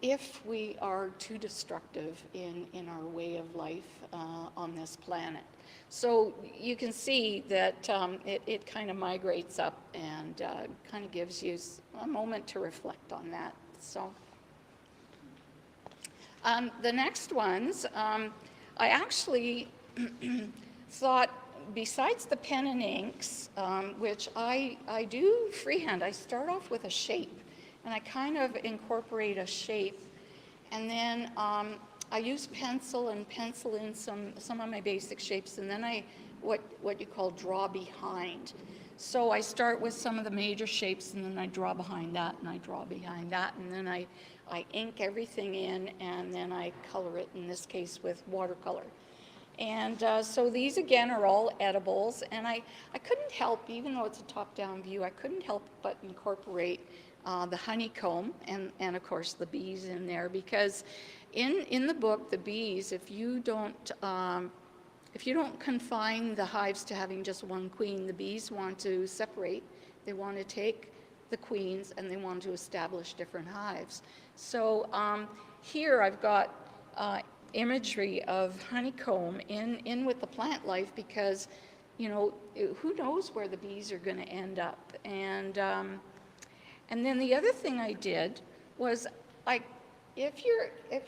if we are too destructive in our way of life on this planet. So you can see that it kind of migrates up and kind of gives you a moment to reflect on that. So the next ones, I actually thought, besides the pen and inks, which I do freehand, I start off with a shape, and I kind of incorporate a shape, and then I use pencil and pencil in some of my basic shapes, and then I what you call draw behind. So I start with some of the major shapes, and then I draw behind that, and I draw behind that, and then I ink everything in, and then I color it, in this case with watercolor. And so these again are all edibles, and I couldn't help, even though it's a top-down view, I couldn't help but incorporate the honeycomb and of course the bees in there, because in the book, the bees, if you don't confine the hives to having just one queen, the bees want to separate. They want to take the queens and they want to establish different hives. So here I've got imagery of honeycomb in with the plant life, because, you know, who knows where the bees are going to end up. And then the other thing I did was, like, if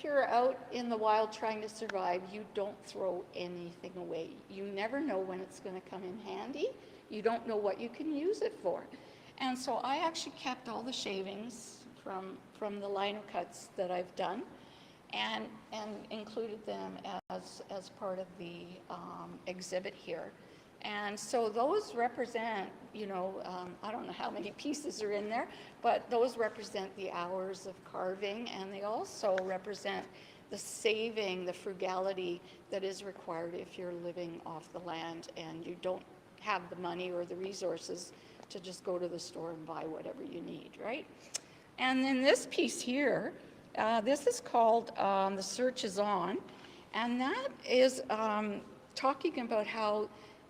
you're out in the wild trying to survive, you don't throw anything away. You never know when it's going to come in handy. You don't know what you can use it for. And so I actually kept all the shavings from the lino cuts that I've done, and included them as part of the exhibit here. And so those represent, you know, I don't know how many pieces are in there, but those represent the hours of carving, and they also represent the saving, the frugality that is required if you're living off the land and you don't have the money or the resources to just go to the store and buy whatever you need, right? And then this piece here, this is called The Search Is On, and that is talking about how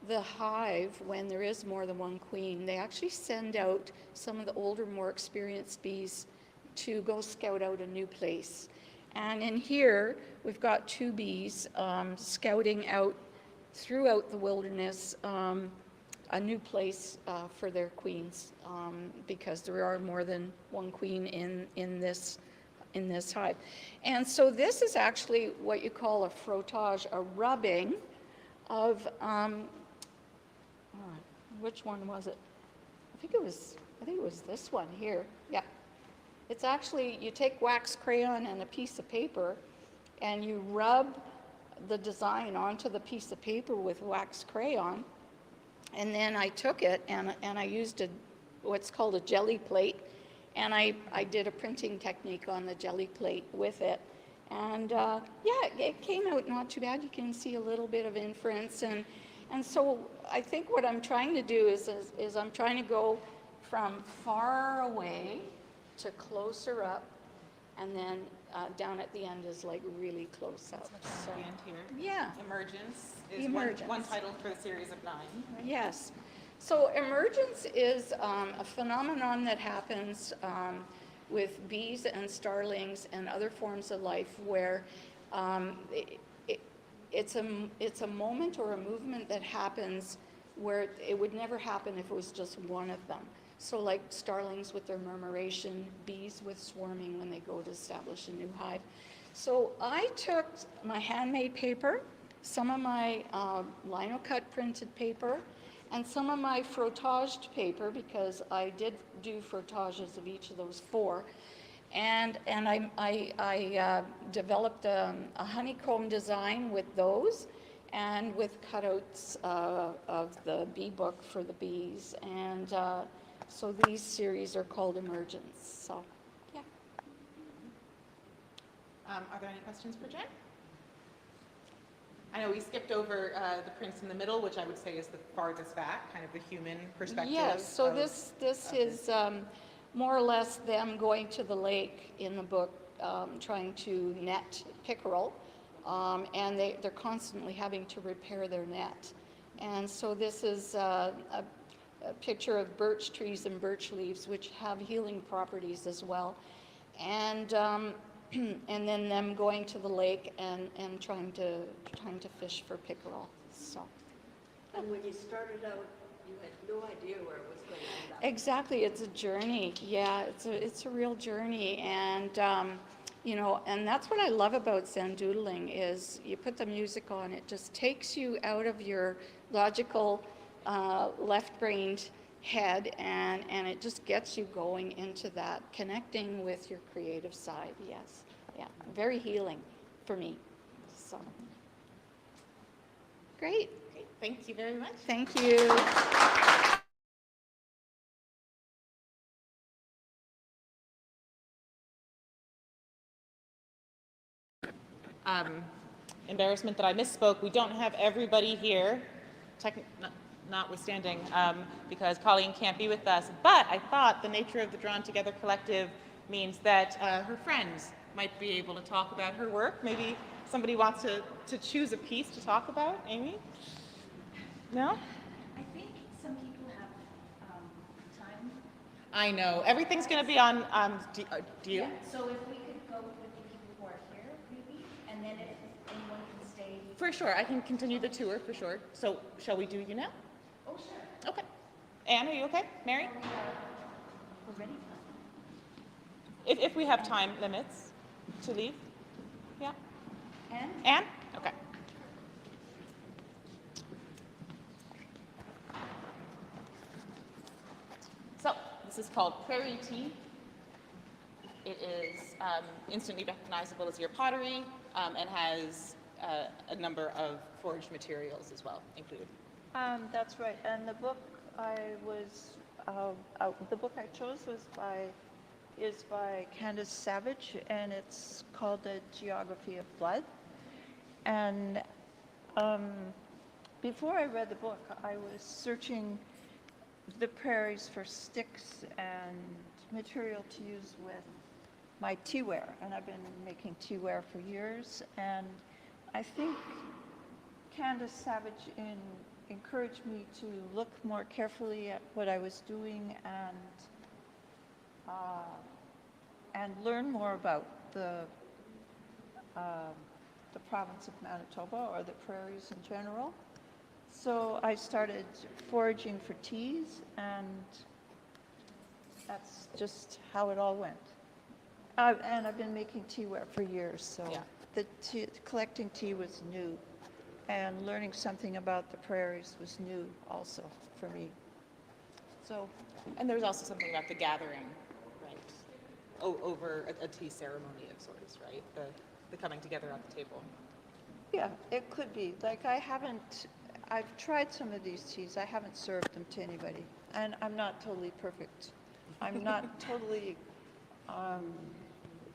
the hive, when there is more than one queen, they actually send out some of the older, more experienced bees to go scout out a new place. And in here, we've got 2 bees scouting out throughout the wilderness a new place for their queens, because there are more than one queen in this hive. And so this is actually what you call a frottage, a rubbing of, which one was it? I think it was this one here. Yeah. It's actually, you take wax crayon and a piece of paper and you rub the design onto the piece of paper with wax crayon. And then I took it and I used what's called a jelly plate, and I did a printing technique on the jelly plate with it. And yeah, it came out not too bad. You can see a little bit of inference. And so I think what I'm trying to do is I'm trying to go from far away to closer up, and then down at the end is like really close up.
So, the end here.
Yeah.
Emergence is
Emergence.
One title for the series of 9. Right? Yes.
So emergence is a phenomenon that happens with bees and starlings and other forms of life where it's a moment or a movement that happens where it would never happen if it was just one of them. So like starlings with their murmuration, bees with swarming when they go to establish a new hive. So I took my handmade paper, some of my lino cut printed paper, and some of my frotaged paper, because I did do frottages of each of those 4. And I developed a honeycomb design with those, and with cutouts of the bee book for the bees. And so these series are called Emergence. So, yeah.
Are there any questions for Jen? I know we skipped over the prints in the middle, which I would say is the farthest back, kind of the human perspective.
Yes, so this is more or less them going to the lake in the book, trying to net pickerel, and they're constantly having to repair their net. And so this is a picture of birch trees and birch leaves, which have healing properties as well. And and then them going to the lake and trying to fish for pickerel. So.
And when you started out, you had no idea where it was going to end up.
Exactly, it's a journey. Yeah, it's a real journey, and you know, and that's what I love about Zen doodling is you put the music on, it just takes you out of your logical left-brained head, and it just gets you going into that, connecting with your creative side. Yes, yeah, very healing for me. So, great.
Thank you very much.
Thank you.
Embarrassment that I misspoke. We don't have everybody here, notwithstanding, because Colleen can't be with us. But I thought the nature of the Drawn Together Collective means that her friends might be able to talk about her work. Maybe somebody wants to choose a piece to talk about. Amy? No?
I think some people have time.
I know. Everything's going to be on. Do you?
Yeah, so if we could go with the people who are here, maybe, and then if
For sure, I can continue the tour for sure. So shall we do you now? Oh, sure. Okay. Anne, are you okay? Mary?
We're ready?
If we have time limits to leave? Yeah? Anne? Okay. So, this is called Prairie Tea. It is instantly recognizable as your pottery and has a number of foraged materials as well included.
That's right. And the book the book I chose is by Candace Savage, and it's called The Geography of Blood. And before I read the book, I was searching the prairies for sticks and material to use with my teaware, and I've been making teaware for years, and I think Candace Savage encouraged me to look more carefully at what I was doing and learn more about the province of Manitoba, or the prairies in general. So I started foraging for teas, and that's just how it all went. And I've been making teaware for years, so
Yeah.
collecting tea was new, and learning something about the prairies was new also for me. So,
And there's also something about the gathering, right? Over a tea ceremony of sorts, right? The coming together at the table.
yeah, it could be. Like I've tried some of these teas. I haven't served them to anybody, and I'm not totally perfect. I'm not totally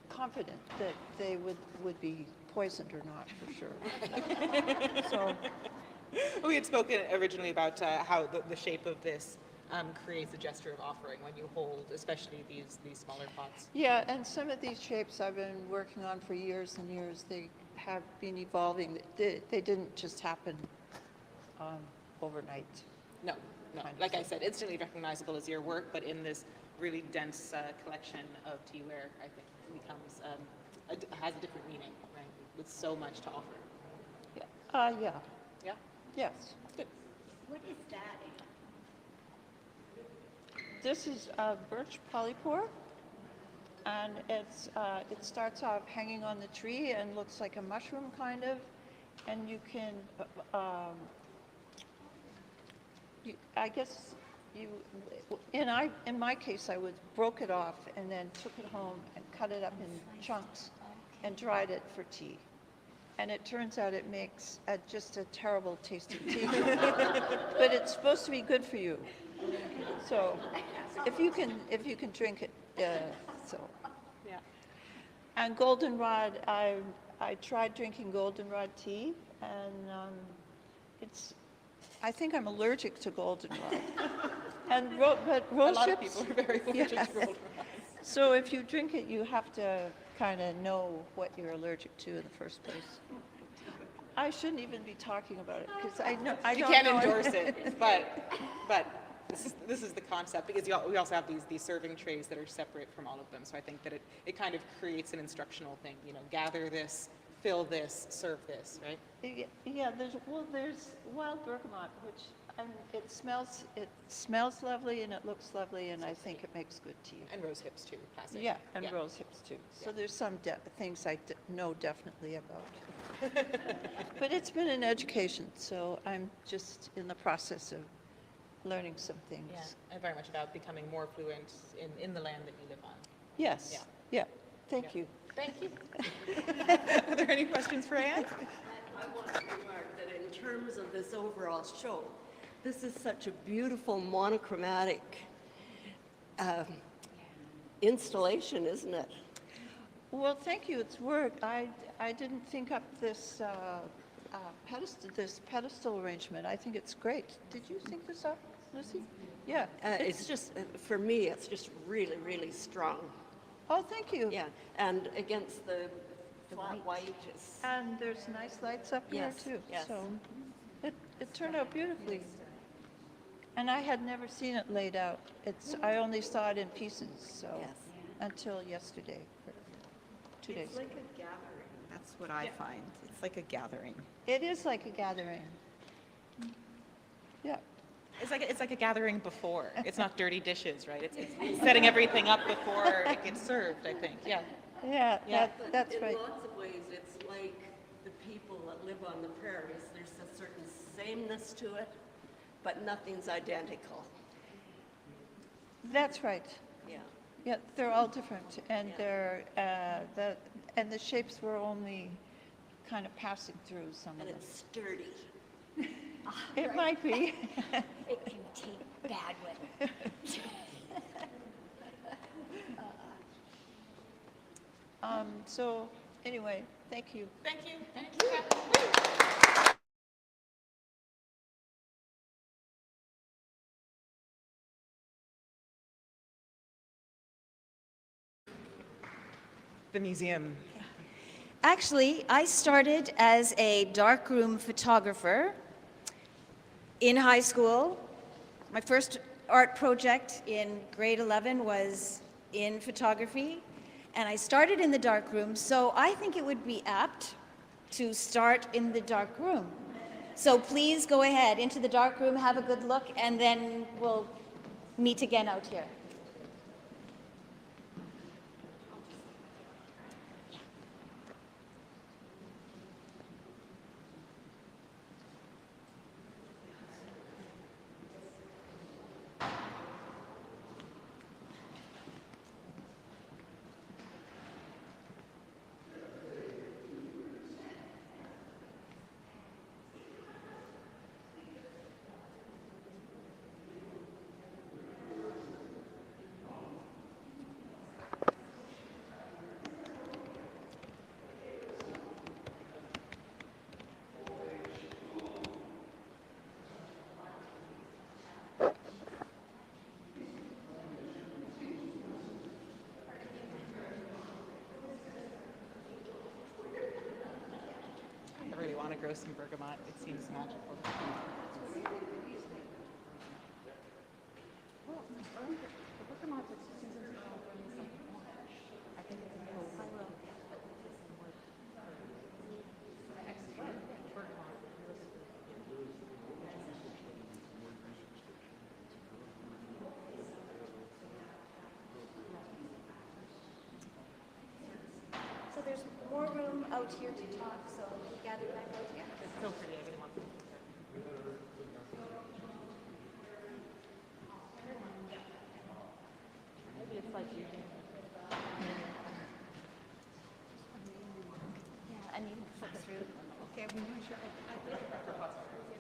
confident that they would be poisoned or not, for sure. So,
We had spoken originally about how the shape of this creates a gesture of offering when you hold, especially these smaller pots.
yeah, and some of these shapes I've been working on for years and years. They have been evolving. They didn't just happen overnight.
No. Like I said, instantly recognizable as your work, but in this really dense collection of teaware, I think becomes has a different meaning, right? With so much to offer.
Yeah.
Yeah.
Yes.
Good.
What is that?
This is birch polypore, and it starts off hanging on the tree and looks like a mushroom kind of, and you can, I guess in my case, I broke it off and then took it home and cut it up in chunks and dried it for tea. And it turns out it makes just a terrible tasting tea. But it's supposed to be good for you. So if you can drink it, so.
Yeah.
And goldenrod, I tried drinking goldenrod tea, and I think I'm allergic to goldenrod. And but
A
rose
lot of
hips,
people are very allergic
yeah.
to goldenrod.
So if you drink it, you have to kind of know what you're allergic to in the first place. I shouldn't even be talking about it because I
You
don't
can't
know.
endorse it, but this is the concept, because we also have these serving trays that are separate from all of them. So I think that it kind of creates an instructional thing. You know, gather this, fill this, serve this, right?
Yeah, there's wild bergamot, which it smells lovely and it looks lovely, and I think it makes good tea.
And rose hips too, classic.
Yeah, and rose hips too. So there's some things I know definitely about. But it's been an education, so I'm just in the process of learning some things.
Yeah, and very much about becoming more fluent in the land that you live on.
Yes. Yeah. Thank you.
Thank you. Are there any questions for Anne?
I want to remark that in terms of this overall show, this is such a beautiful monochromatic installation, isn't it?
Well, thank you. It's work. I didn't think up this pedestal arrangement. I think it's great. Did you think this up, Lucy? Yeah.
It's just, for me, it's just really, really strong.
Oh, thank you.
Yeah, and against the flat white is,
And there's nice lights up here
Yes,
too.
yes.
So it turned out beautifully. And I had never seen it laid out. I only saw it in pieces, so
Yes.
until yesterday, for 2 days.
it's like a gathering.
That's what I find. It's like a gathering.
It is like a gathering. Yeah.
It's like a gathering before. It's not dirty dishes, right? It's setting everything up before it gets served, I think. Yeah.
Yeah,
Yeah.
that's right.
In lots of ways, it's like the people that live on the prairies. There's a certain sameness to it, but nothing's identical.
That's right.
Yeah.
Yeah, they're all different, and the shapes were only kind of passing through some of
And
them.
it's sturdy.
It might be.
It can take bad weather.
So anyway, thank you.
Thank you. Thank you. The museum.
Actually, I started as a darkroom photographer in high school. My first art project in grade 11 was in photography, and I started in the darkroom, so I think it would be apt to start in the darkroom. So please go ahead into the darkroom, have a good look, and then we'll meet again out here.
I really want to grow some bergamot. It seems magical.
So there's more room out here to talk, so we gather back out here.
It's so pretty. I really want to. Maybe it's like you.
Yeah, and you can flip through. Okay,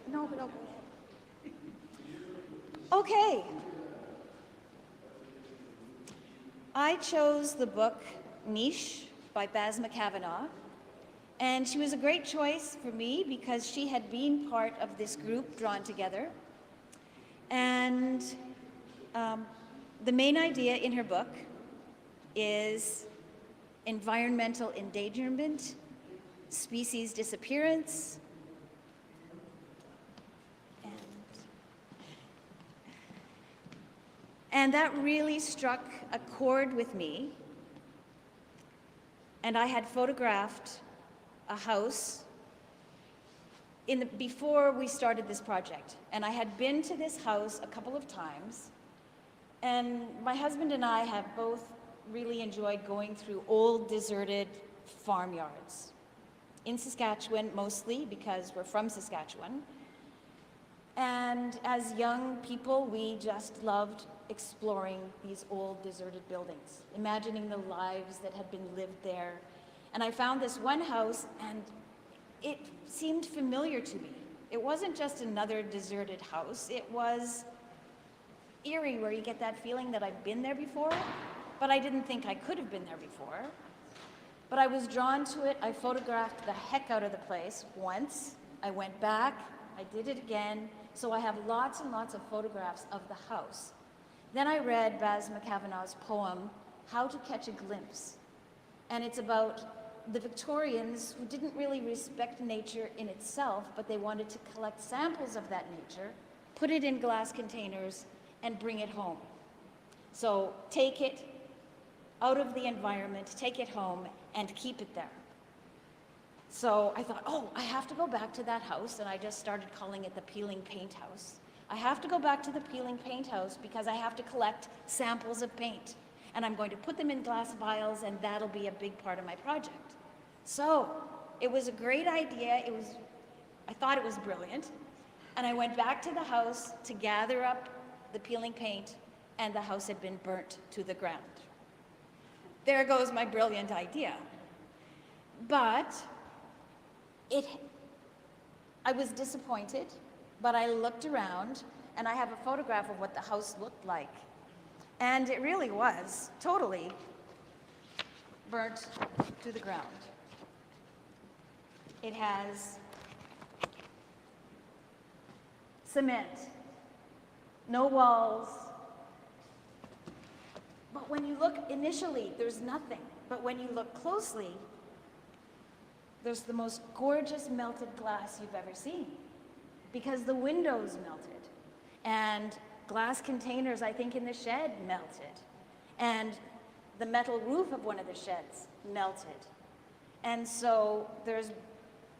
no, no. Okay. I chose the book Niche by Basma Kavanaugh, and she was a great choice for me because she had been part of this group drawn together. And the main idea in her book is environmental endangerment, species disappearance, and that really struck a chord with me. And I had photographed a house before we started this project. And I had been to this house a couple of times. And my husband and I have both really enjoyed going through old deserted farmyards. In Saskatchewan mostly, because we're from Saskatchewan. And as young people, we just loved exploring these old deserted buildings, imagining the lives that had been lived there. And I found this one house, and it seemed familiar to me. It wasn't just another deserted house. It was eerie, where you get that feeling that I've been there before, but I didn't think I could have been there before. But I was drawn to it. I photographed the heck out of the place once. I went back, I did it again. So I have lots and lots of photographs of the house. Then I read Basma Kavanaugh's poem, How to Catch a Glimpse. And it's about the Victorians who didn't really respect nature in itself, but they wanted to collect samples of that nature, put it in glass containers, and bring it home. So take it out of the environment, take it home, and keep it there. So I thought, oh, I have to go back to that house, and I just started calling it the peeling paint house. I have to go back to the peeling paint house because I have to collect samples of paint, and I'm going to put them in glass vials, and that'll be a big part of my project. So it was a great idea. I thought it was brilliant, and I went back to the house to gather up the peeling paint, and the house had been burnt to the ground. There goes my brilliant idea. But I was disappointed, but I looked around, and I have a photograph of what the house looked like. And it really was totally burnt to the ground. It has cement, no walls. But when you look initially, there's nothing. But when you look closely, there's the most gorgeous melted glass you've ever seen, because the windows melted, and glass containers, I think, in the shed melted, and the metal roof of one of the sheds melted. And so there's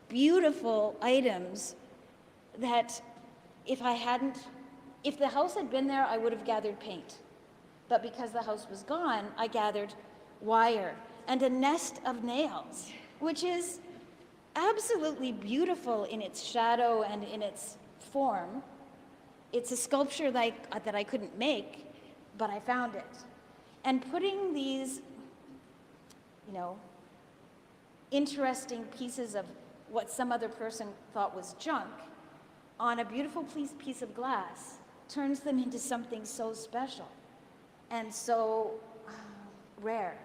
beautiful items that if the house had been there, I would have gathered paint. But because the house was gone, I gathered wire and a nest of nails, which is absolutely beautiful in its shadow and in its form. It's a sculpture that I couldn't make, but I found it. And putting these, interesting pieces of what some other person thought was junk on a beautiful piece of glass turns them into something so special and so rare.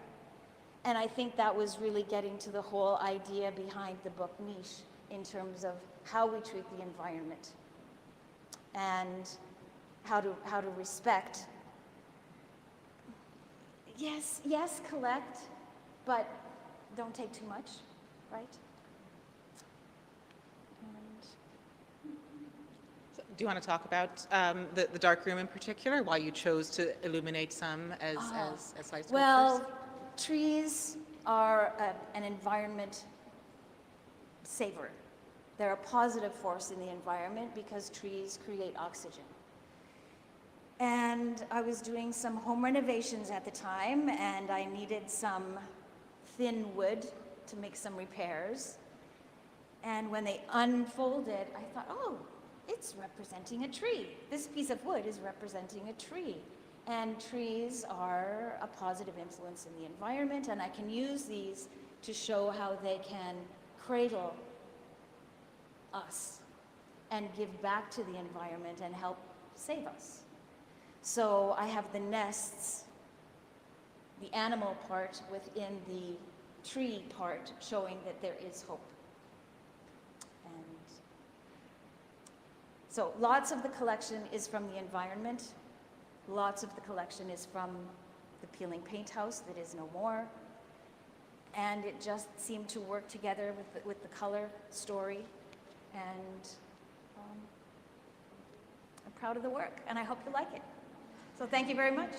And I think that was really getting to the whole idea behind the book Niche in terms of how we treat the environment and how to respect. Yes, collect, but don't take too much, right?
Do you want to talk about the dark room in particular, why you chose to illuminate some as light sculptures?
Well, trees are an environment saver. They're a positive force in the environment because trees create oxygen. And I was doing some home renovations at the time, and I needed some thin wood to make some repairs. And when they unfolded, I thought, oh, it's representing a tree. This piece of wood is representing a tree. And trees are a positive influence in the environment, and I can use these to show how they can cradle us and give back to the environment and help save us. So I have the nests, the animal part within the tree part, showing that there is hope. And so lots of the collection is from the environment. Lots of the collection is from the peeling paint house that is no more. And it just seemed to work together with the color story. And I'm proud of the work, and I hope you like it. So thank you very much.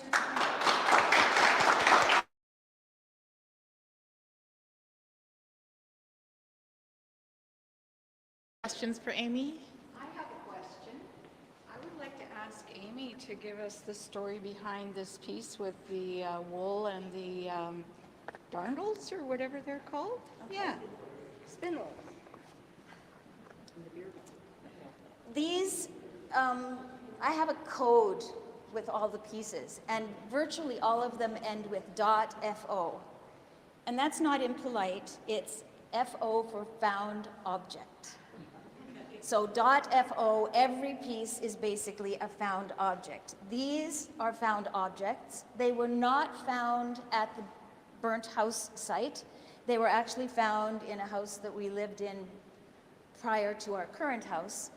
Questions for Amy?
I have a question. I would like to ask Amy to give us the story behind this piece with the wool and the darndles, or whatever they're called. Okay. Yeah, spindles.
These, I have a code with all the pieces, and virtually all of them end with .fo. And that's not impolite, it's FO for found object. So .fo, every piece is basically a found object. These are found objects. They were not found at the burnt house site. They were actually found in a house that we lived in prior to our current house.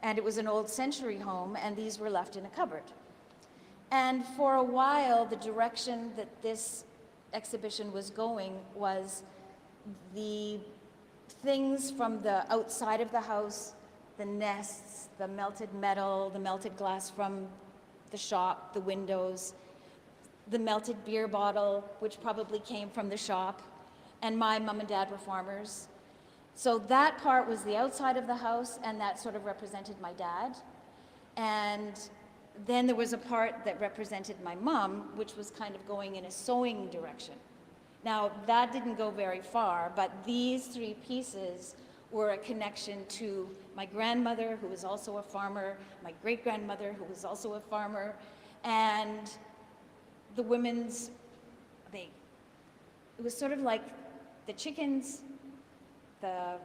And it was an old century home, and these were left in a cupboard. And for a while, the direction that this exhibition was going was the things from the outside of the house, the nests, the melted metal, the melted glass from the shop, the windows, the melted beer bottle, which probably came from the shop, and my mom and dad were farmers. So that part was the outside of the house, and that sort of represented my dad. And then there was a part that represented my mom, which was kind of going in a sewing direction. Now, that didn't go very far, but these three pieces were a connection to my grandmother, who was also a farmer, my great-grandmother, who was also a farmer, and the women's, it was sort of like the chickens, the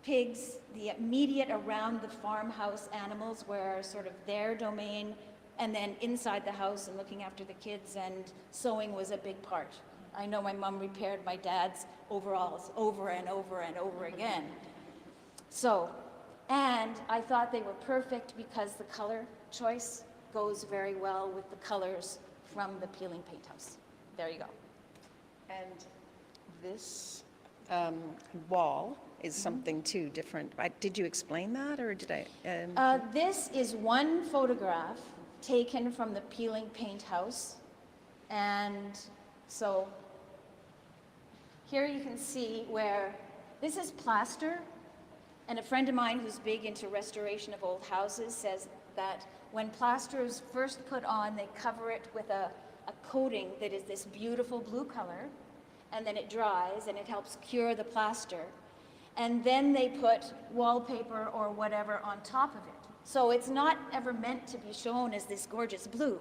pigs, the immediate around the farmhouse animals were sort of their domain, and then inside the house and looking after the kids, and sewing was a big part. I know my mom repaired my dad's overalls over and over and over again. So, and I thought they were perfect because the color choice goes very well with the colors from the peeling paint house. There you go.
And this wall is something too different. Did you explain that, or did I?
This is one photograph taken from the peeling paint house. And so here you can see where this is plaster. And a friend of mine who's big into restoration of old houses says that when plaster is first put on, they cover it with a coating that is this beautiful blue color, and then it dries and it helps cure the plaster. And then they put wallpaper or whatever on top of it. So it's not ever meant to be shown as this gorgeous blue.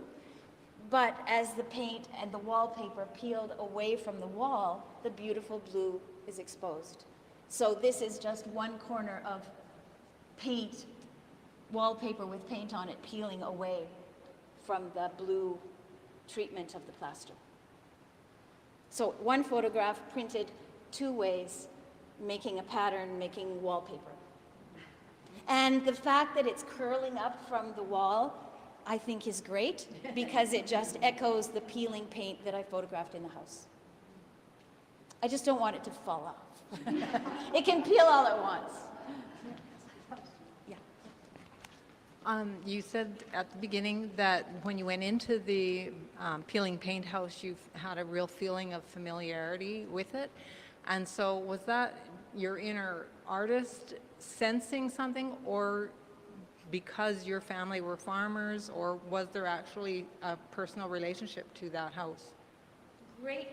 But as the paint and the wallpaper peeled away from the wall, the beautiful blue is exposed. So this is just one corner of paint, wallpaper with paint on it peeling away from the blue treatment of the plaster. So one photograph printed two ways, making a pattern, making wallpaper. And the fact that it's curling up from the wall, I think is great because it just echoes the peeling paint that I photographed in the house. I just don't want it to fall off. It can peel all at once. Yeah.
You said at the beginning that when you went into the peeling paint house, you had a real feeling of familiarity with it. And so was that your inner artist sensing something, or because your family were farmers, or was there actually a personal relationship to that house?
Great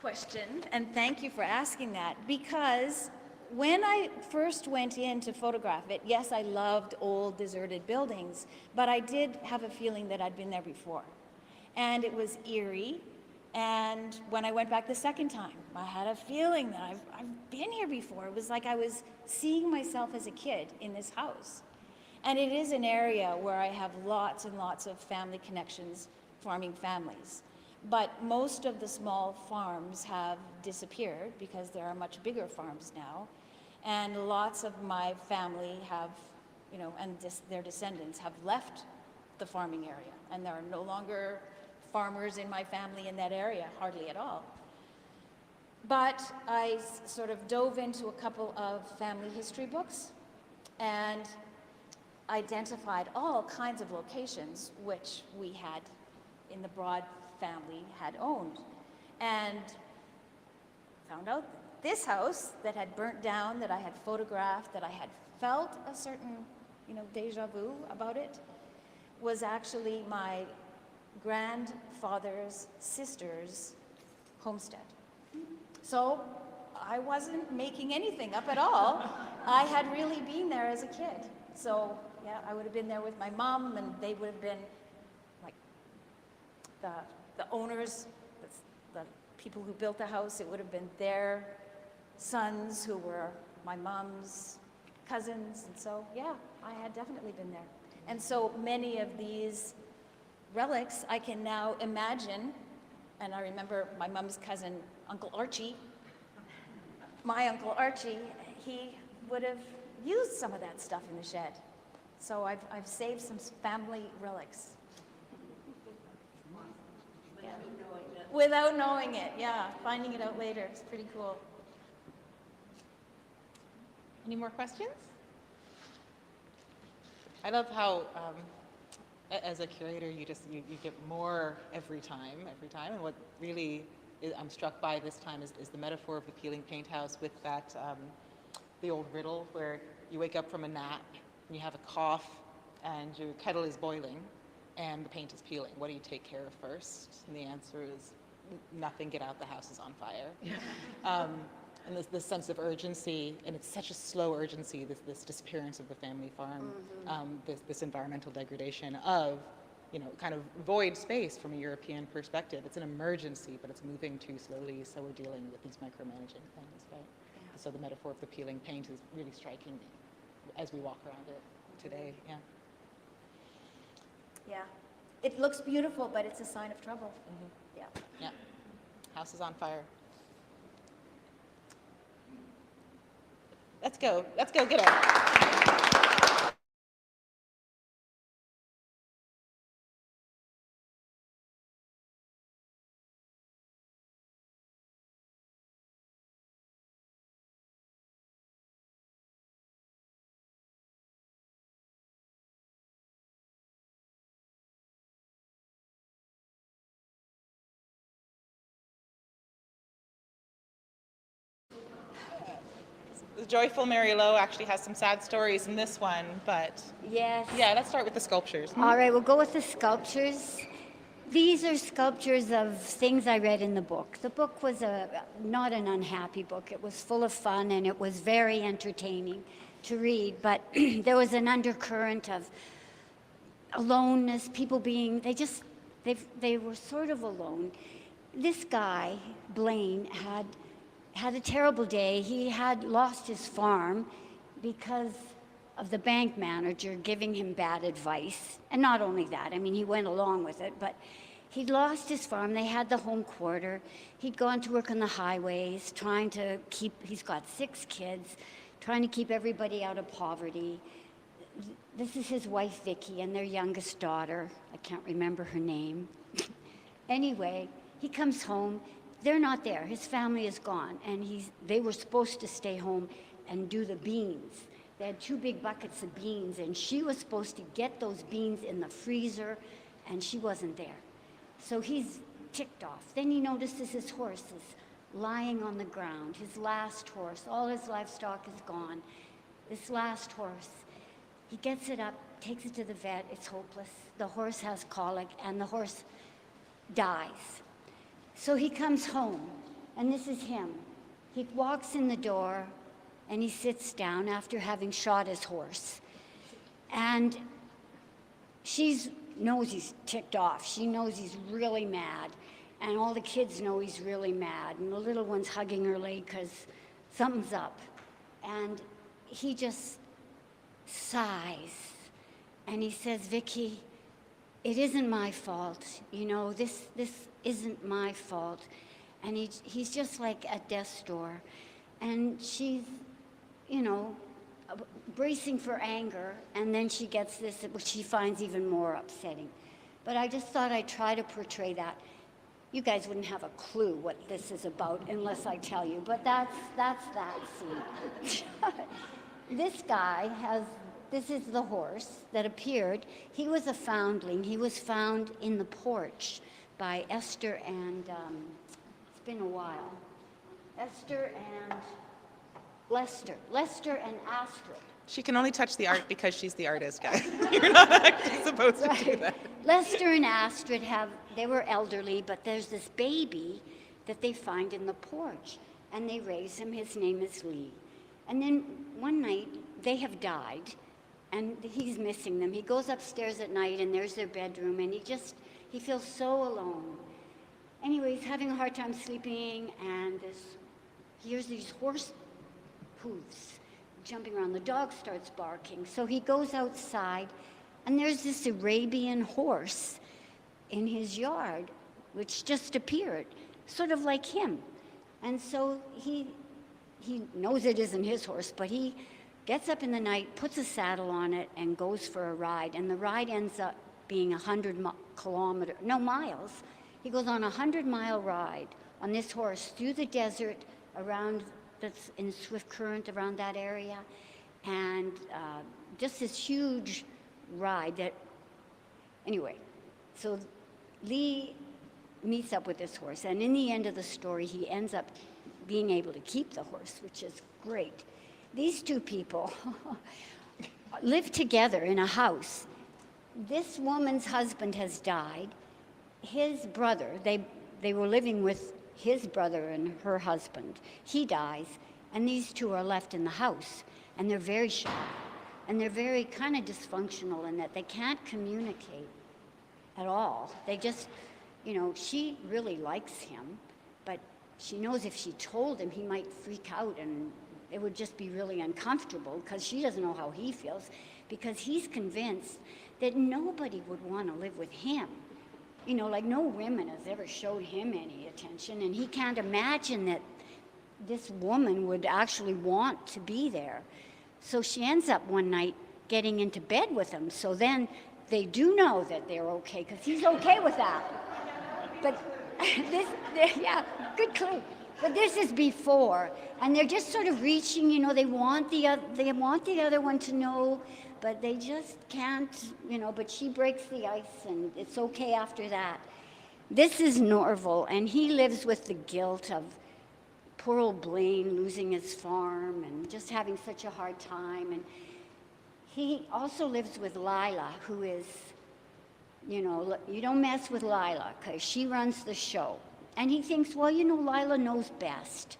question, and thank you for asking that, because when I first went in to photograph it, yes, I loved old deserted buildings, but I did have a feeling that I'd been there before. And it was eerie, and when I went back the second time, I had a feeling that I've been here before. It was like I was seeing myself as a kid in this house. And it is an area where I have lots and lots of family connections, farming families. But most of the small farms have disappeared because there are much bigger farms now. And lots of my family have, and their descendants have left the farming area. And there are no longer farmers in my family in that area, hardly at all. But I sort of dove into a couple of family history books and identified all kinds of locations which we had in the Broad family had owned, and found out that this house that had burnt down, that I had photographed, that I had felt a certain, deja vu about it, was actually my grandfather's sister's homestead. So I wasn't making anything up at all. I had really been there as a kid. So yeah, I would have been there with my mom, and they would have been like the owners, the people who built the house. It would have been their sons who were my mom's cousins. And so, yeah, I had definitely been there. And so many of these relics I can now imagine. And I remember my mom's cousin, Uncle Archie, my Uncle Archie, he would have used some of that stuff in the shed. So I've saved some family relics. Yeah. Without knowing it, yeah. Finding it out later, it's pretty cool.
Any more questions? I love how, as a curator, you get more every time. And what really I'm struck by this time is the metaphor of the peeling paint house with that the old riddle where you wake up from a nap and you have a cough and your kettle is boiling and the paint is peeling. What do you take care of first? And the answer is nothing. Get out, the house is on fire. And this sense of urgency, and it's such a slow urgency, this disappearance of the family farm, this environmental degradation of, kind of void space from a European perspective. It's an emergency, but it's moving too slowly, so we're dealing with these micromanaging things, right? Yeah. So the metaphor of the peeling paint is really striking me as we walk around it today, yeah.
Yeah. It looks beautiful, but it's a sign of trouble. Yeah.
Yeah. House is on fire. Let's go get it. The joyful Mary Lowe actually has some sad stories in this one, but
Yes.
yeah, let's start with the sculptures.
All right, we'll go with the sculptures. These are sculptures of things I read in the book. The book was not an unhappy book. It was full of fun and it was very entertaining to read, but there was an undercurrent of aloneness, people being, they were sort of alone. This guy, Blaine, had a terrible day. He had lost his farm because of the bank manager giving him bad advice. And not only that, I mean, he went along with it, but he'd lost his farm. They had the home quarter. He'd gone to work on the highways, he's got 6 kids, trying to keep everybody out of poverty. This is his wife, Vicky, and their youngest daughter. I can't remember her name. Anyway, he comes home. They're not there. His family is gone, and they were supposed to stay home and do the beans. They had 2 big buckets of beans, and she was supposed to get those beans in the freezer, and she wasn't there. So he's ticked off. Then he notices his horse is lying on the ground, his last horse. All his livestock is gone. This last horse, he gets it up, takes it to the vet. It's hopeless. The horse has colic, and the horse dies. So he comes home, and this is him. He walks in the door, and he sits down after having shot his horse. And she knows he's ticked off. She knows he's really mad, and all the kids know he's really mad, and the little one's hugging her leg because something's up. And he just sighs, and he says, Vicky, it isn't my fault. This isn't my fault. And he's just like at death's door. And she's, bracing for anger, and then she gets this, which she finds even more upsetting. But I just thought I'd try to portray that. You guys wouldn't have a clue what this is about unless I tell you, but that's that scene. This is the horse that appeared. He was a foundling. He was found in the porch by Esther and, it's been a while, Esther and Lester and Astrid.
She can only touch the art because she's the artist, guys. You're not actually supposed to do that.
Lester and Astrid they were elderly, but there's this baby that they find in the porch, and they raise him. His name is Lee. And then one night, they have died, and he's missing them. He goes upstairs at night, and there's their bedroom, and he feels so alone. Anyway, he's having a hard time sleeping, and he hears these horse hooves jumping around. The dog starts barking. So he goes outside, and there's this Arabian horse in his yard, which just appeared, sort of like him. And so he knows it isn't his horse, but he gets up in the night, puts a saddle on it, and goes for a ride. And the ride ends up being 100 miles. He goes on a 100-mile ride on this horse through the desert around, that's in swift current around that area, and just this huge ride anyway, so Lee meets up with this horse, and in the end of the story, he ends up being able to keep the horse, which is great. these two people live together in a house. This woman's husband has died. His brother, they were living with his brother and her husband. He dies, and these two are left in the house, and they're very shy, and they're very kind of dysfunctional in that they can't communicate at all. They just, you know, she really likes him, but she knows if she told him, he might freak out and it would just be really uncomfortable because she doesn't know how he feels, because he's convinced that nobody would want to live with him. You know, like no woman has ever showed him any attention, and he can't imagine that this woman would actually want to be there. So she ends up one night getting into bed with him. So then they do know that they're okay, because he's okay with that. But yeah, good clue. But this is before, and they're just sort of reaching. You know, they want the other one to know, but they just can't. You know, but she breaks the ice, and it's okay after that. This is Norval, and he lives with the guilt of poor old Blaine losing his farm and just having such a hard time. And he also lives with Lila, who is, you know, you don't mess with Lila because she runs the show. And he thinks, well, you know, Lila knows best.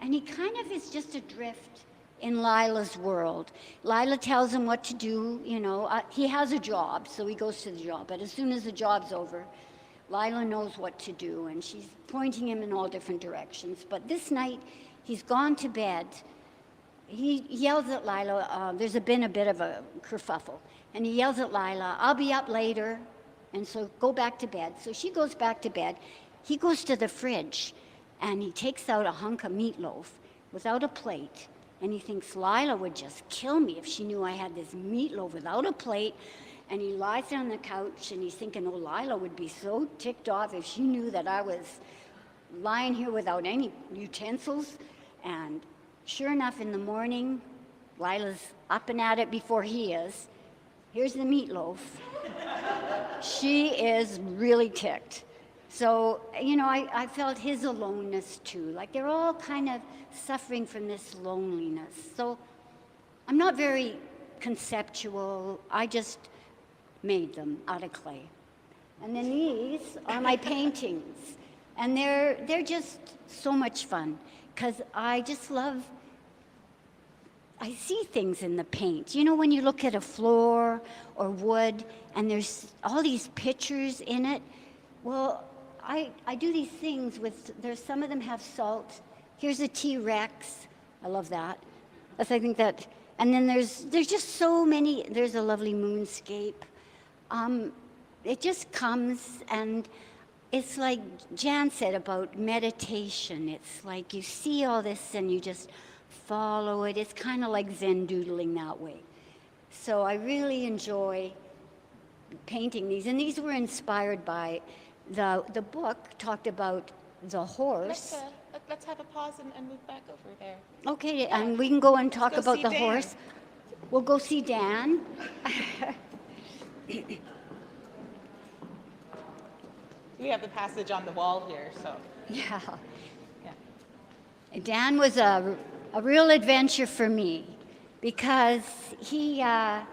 And he kind of is just adrift in Lila's world. Lila tells him what to do, you know. He has a job, so he goes to the job. But as soon as the job's over, Lila knows what to do, and she's pointing him in all different directions. But this night, he's gone to bed. He yells at Lila. There's been a bit of a kerfuffle. And he yells at Lila, I'll be up later, and so go back to bed. So she goes back to bed. He goes to the fridge, and he takes out a hunk of meatloaf without a plate. And he thinks Lila would just kill me if she knew I had this meatloaf without a plate. And he lies down on the couch, and he's thinking, oh, Lila would be so ticked off if she knew that I was lying here without any utensils. And sure enough, in the morning, Lila's up and at it before he is. Here's the meatloaf. She is really ticked. So, you know, I felt his aloneness too. Like they're all kind of suffering from this loneliness. So I'm not very conceptual. I just made them out of clay. And then these are my paintings. And they're just so much fun because I just love, I see things in the paint. You know, when you look at a floor or wood and there's all these pictures in it, well, I do these things with, some of them have salt. Here's a T-Rex. I love that. I think that, and then there's just so many, there's a lovely moonscape. It just comes, and it's like Jan said about meditation. It's like you see all this and you just follow it. It's kind of like Zen doodling that way. So I really enjoy painting these, and these were inspired by the book talked about the horse.
Let's have a pause and move back over there.
Okay, and we can go and talk
Let's go
about
see
the
Dan.
horse. We'll go see Dan.
We have the passage on the wall here, so.
Yeah. Dan was a real adventure for me because I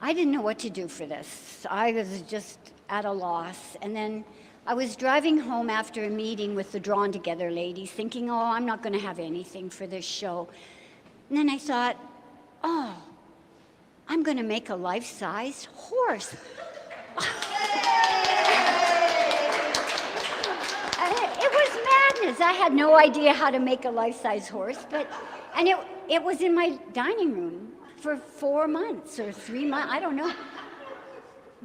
didn't know what to do for this. I was just at a loss. And then I was driving home after a meeting with the Drawn Together ladies thinking, oh, I'm not going to have anything for this show. And then I thought, oh, I'm going to make a life-sized horse. It was madness. I had no idea how to make a life-size horse, and it was in my dining room for 4 months or 3 months, I don't know.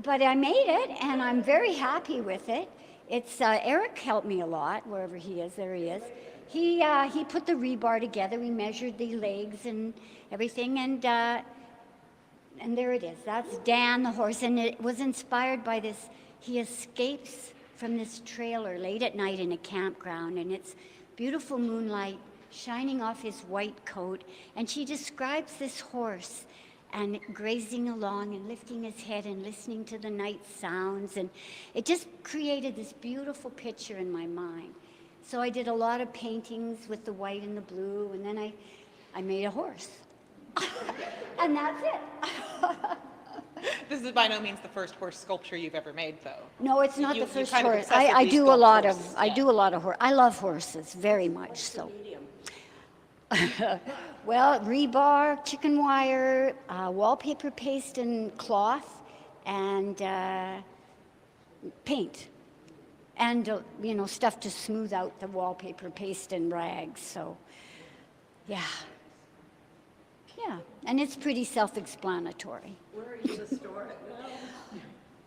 But I made it, and I'm very happy with it. It's Eric helped me a lot, wherever he is. There he is. He put the rebar together. We measured the legs and everything, and there it is. That's Dan the horse, and it was inspired by this. He escapes from this trailer late at night in a campground, and it's beautiful moonlight shining off his white coat, and she describes this horse and grazing along and lifting his head and listening to the night sounds, and it just created this beautiful picture in my mind. So I did a lot of paintings with the white and the blue, and then I made a horse. And that's it.
This is by no means the first horse sculpture you've ever made, though.
No, it's not
You-
the
you
first
kind of
horse. I
obsessively
do a
sculpt
lot of
horses.
I do a lot of horse. I love horses very much. So, well, rebar, chicken wire, wallpaper paste and cloth, and paint, and stuff to smooth out the wallpaper paste and rags. So, yeah, and it's pretty self-explanatory.
Where are you going to store it now?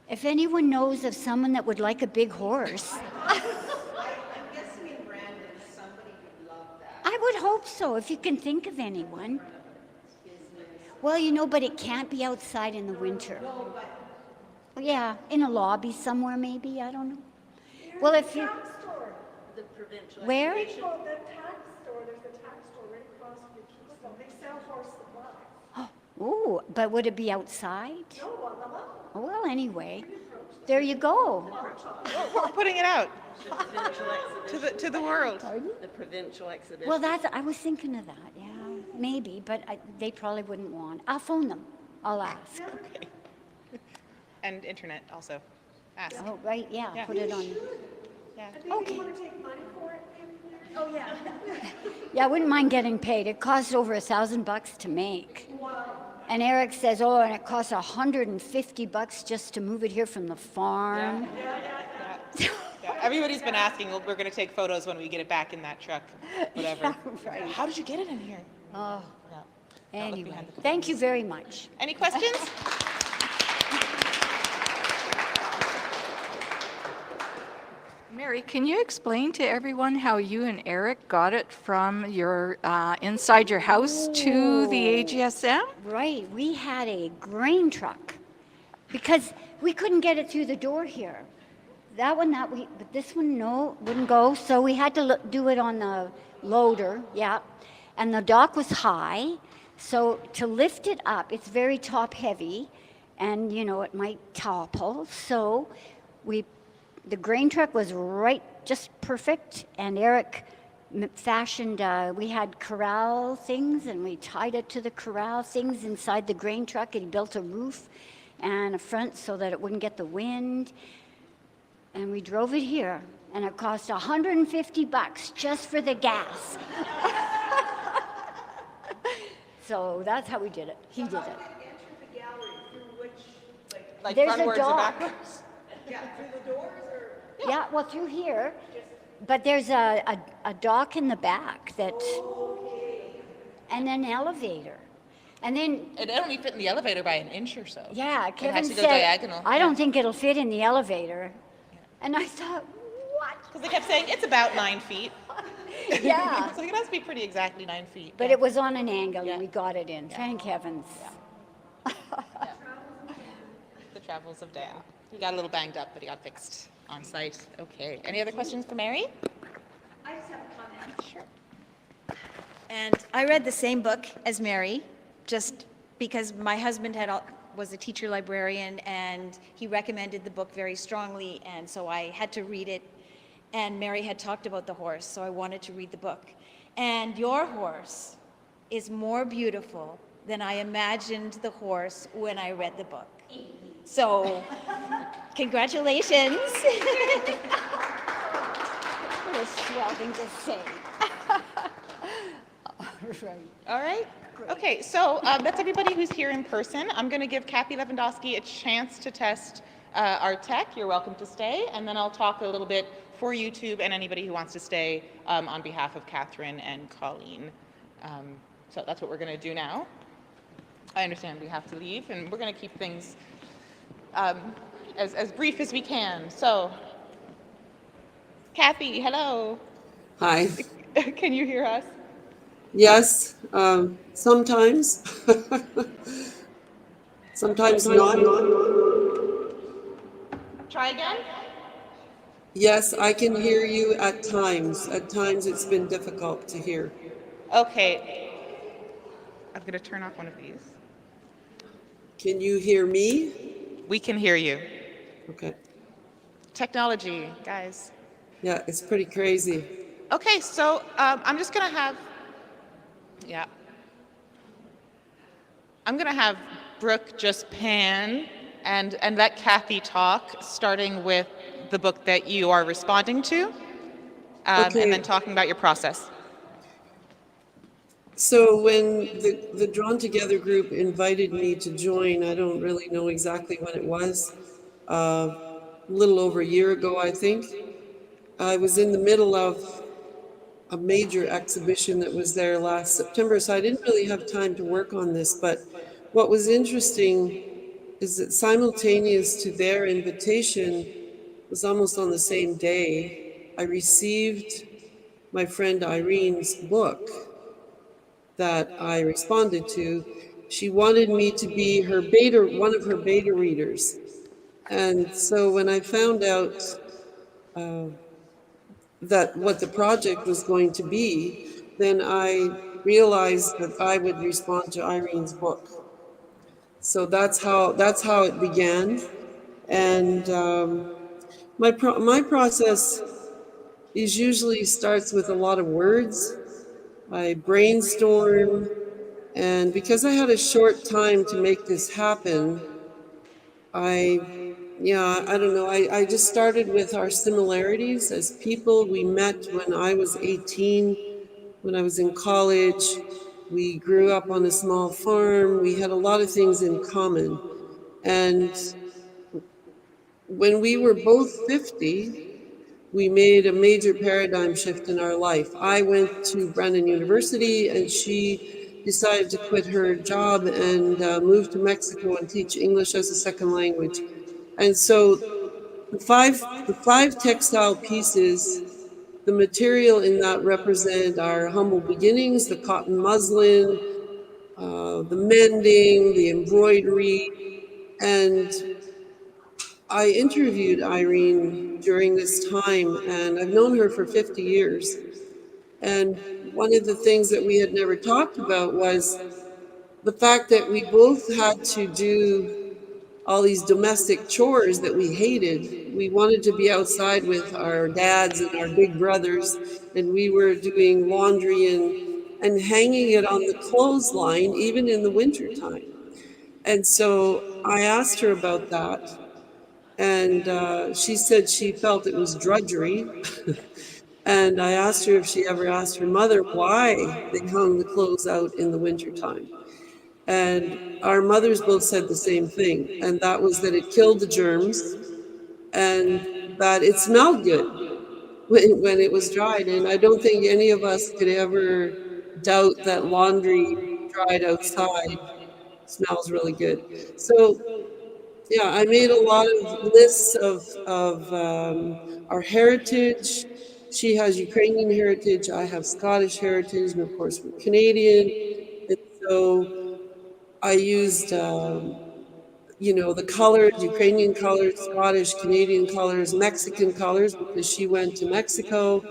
If anyone knows of someone that would like a big horse,
I'm guessing in Brandon, somebody would love that.
I would hope so, if you can think of anyone. Well, but it can't be outside in the winter. Yeah, in a lobby somewhere maybe, I don't know. Well, if you,
Tax store.
The provincial.
where?
Oh, the tax store, there's a tax store right across from the Keystone. They sell horse supplies.
Oh, but would it be outside?
No, on the mountain.
Oh, well, anyway, there you go.
We're putting it out
The provincial exhibition.
to the world.
The provincial exhibition.
Well, I was thinking of that, yeah, maybe, but they probably wouldn't want. I'll phone them, I'll ask.
Okay. And internet also. Ask.
Oh, right, yeah,
Yeah.
put it on.
Yeah.
And maybe you want to take money for it, maybe? Oh, yeah.
Yeah, I wouldn't mind getting paid. It costs over $1,000 to make. And Eric says, oh, and it costs $150 just to move it here from the farm.
Yeah. Everybody's been asking. We're going to take photos when we get it back in that truck, whatever.
Yeah, right.
How did you get it in here?
Oh,
Yeah.
anyway,
behind the
thank you very much.
Any questions?
Mary, can you explain to everyone how you and Eric got it from your inside your house to the AGSM?
Right, we had a grain truck because we couldn't get it through the door here. But this one, no, wouldn't go. So we had to do it on the loader, yeah. And the dock was high, so to lift it up, it's very top heavy, and it might topple. So the grain truck was right, just perfect, and Eric fashioned, we had corral things, and we tied it to the corral things inside the grain truck, and he built a roof and a front so that it wouldn't get the wind, and we drove it here, and it cost $150 just for the gas. So that's how we did it. He did it.
Enter the gallery through which,
Like
There's a
frontwards or
dock.
backwards?
yeah, through the doors or?
Yeah, well, through here, but there's a dock in the back that, and an elevator. And then,
It only fit in the elevator by an inch or so.
yeah,
It
Kevin
has to go
said,
diagonal.
I don't think it'll fit in the elevator. And I thought, what?
Because they kept saying it's about 9 feet.
Yeah.
So it has to be pretty exactly 9 feet.
But
yeah.
it was on an angle
Yeah.
and we got it in. Thank heavens.
The travels of Dan. He got a little banged up, but he got fixed on site. Okay. Any other questions for Mary?
I just have a comment.
Sure.
And I read the same book as Mary, just because my husband was a teacher librarian, and he recommended the book very strongly, and so I had to read it. And Mary had talked about the horse, so I wanted to read the book. And your horse is more beautiful than I imagined the horse when I read the book. So, congratulations.
What a swell thing to say. Right.
All right. Okay, so that's everybody who's here in person. I'm going to give Kathy Lewandowski a chance to test our tech. You're welcome to stay. And then I'll talk a little bit for YouTube and anybody who wants to stay on behalf of Catherine and Colleen. So that's what we're going to do now. I understand we have to leave, and we're going to keep things as brief as we can. So, Kathy, hello.
Hi.
Can you hear us?
Yes, sometimes. Sometimes not.
Try again.
Yes, I can hear you at times. At times it's been difficult to hear.
Okay. I'm going to turn off one of these.
Can you hear me?
We can hear you.
Okay.
Technology, guys.
Yeah, it's pretty crazy.
Okay, so I'm just going to have, yeah. I'm going to have Brooke just pan and let Kathy talk, starting with the book that you are responding to, and
Okay.
then talking about your process.
So when the Drawn Together group invited me to join, I don't really know exactly when it was, a little over a year ago, I think. I was in the middle of a major exhibition that was there last September, so I didn't really have time to work on this. But what was interesting is that simultaneous to their invitation was almost on the same day, I received my friend Irene's book that I responded to. She wanted me to be her beta, one of her beta readers. And so when I found out that what the project was going to be, then I realized that I would respond to Irene's book. So that's how it began. And my process is usually starts with a lot of words. I brainstorm, and because I had a short time to make this happen, I yeah, I don't know. I just started with our similarities as people. We met when I was 18, when I was in college. We grew up on a small farm. We had a lot of things in common. And when we were both 50, we made a major paradigm shift in our life. I went to Brandon University, and she decided to quit her job and move to Mexico and teach English as a second language. And so the five textile pieces, the material in that represent our humble beginnings, the cotton muslin, the mending, the embroidery. And I interviewed Irene during this time, and I've known her for 50 years. And one of the things that we had never talked about was the fact that we both had to do all these domestic chores that we hated. We wanted to be outside with our dads and our big brothers, and we were doing laundry and hanging it on the clothesline, even in the wintertime. And so I asked her about that, and she said she felt it was drudgery. And I asked her if she ever asked her mother why they hung the clothes out in the wintertime. And our mothers both said the same thing, and that was that it killed the germs and that it smelled good when it was dried. And I don't think any of us could ever doubt that laundry dried outside smells really good. So yeah, I made a lot of lists of our heritage. She has Ukrainian heritage, I have Scottish heritage, and of course we're Canadian. And so I used, the colors, Ukrainian colors, Scottish, Canadian colors, Mexican colors, because she went to Mexico.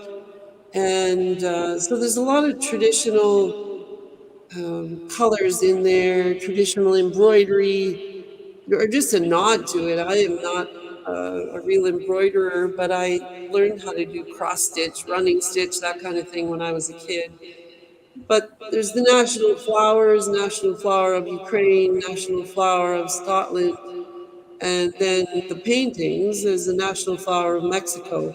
And so there's a lot of traditional colors in there, traditional embroidery, or just a nod to it. I am not a real embroiderer, but I learned how to do cross stitch, running stitch, that kind of thing when I was a kid. But there's the national flowers, national flower of Ukraine, national flower of Scotland, and then the paintings is the national flower of Mexico.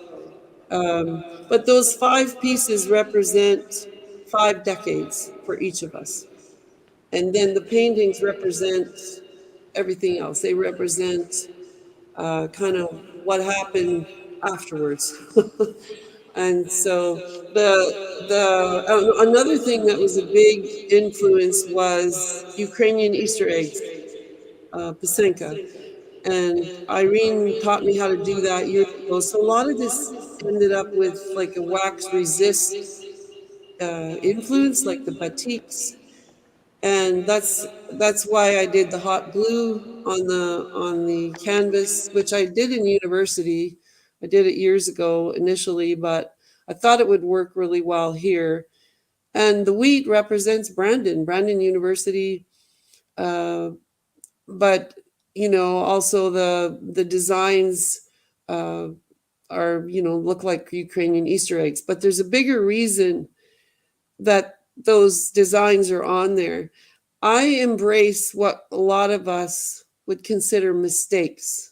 But those five pieces represent 5 decades for each of us. And then the paintings represent everything else. They represent kind of what happened afterwards. And so another thing that was a big influence was Ukrainian Easter eggs, Pasenka. And Irene taught me how to do that years ago. So a lot of this ended up with like a wax resist influence, like the batiks. And that's why I did the hot glue on the canvas, which I did in university. I did it years ago initially, but I thought it would work really well here. And the wheat represents Brandon University, but also the designs uh, are look like Ukrainian Easter eggs. But there's a bigger reason that those designs are on there. I embrace what a lot of us would consider mistakes.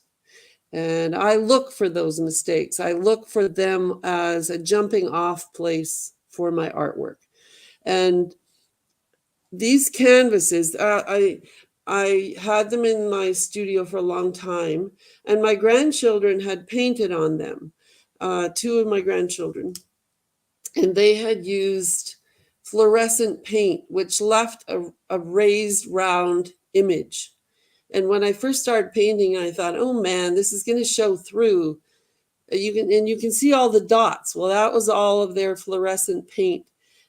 And I look for those mistakes. I look for them as a jumping off place for my artwork. And these canvases, I had them in my studio for a long time, and my grandchildren had painted on them. Two of my grandchildren, and they had used fluorescent paint, which left a raised round image. And when I first started painting, I thought, oh man, this is going to show through. You can see all the dots. Well, that was all of their fluorescent paint.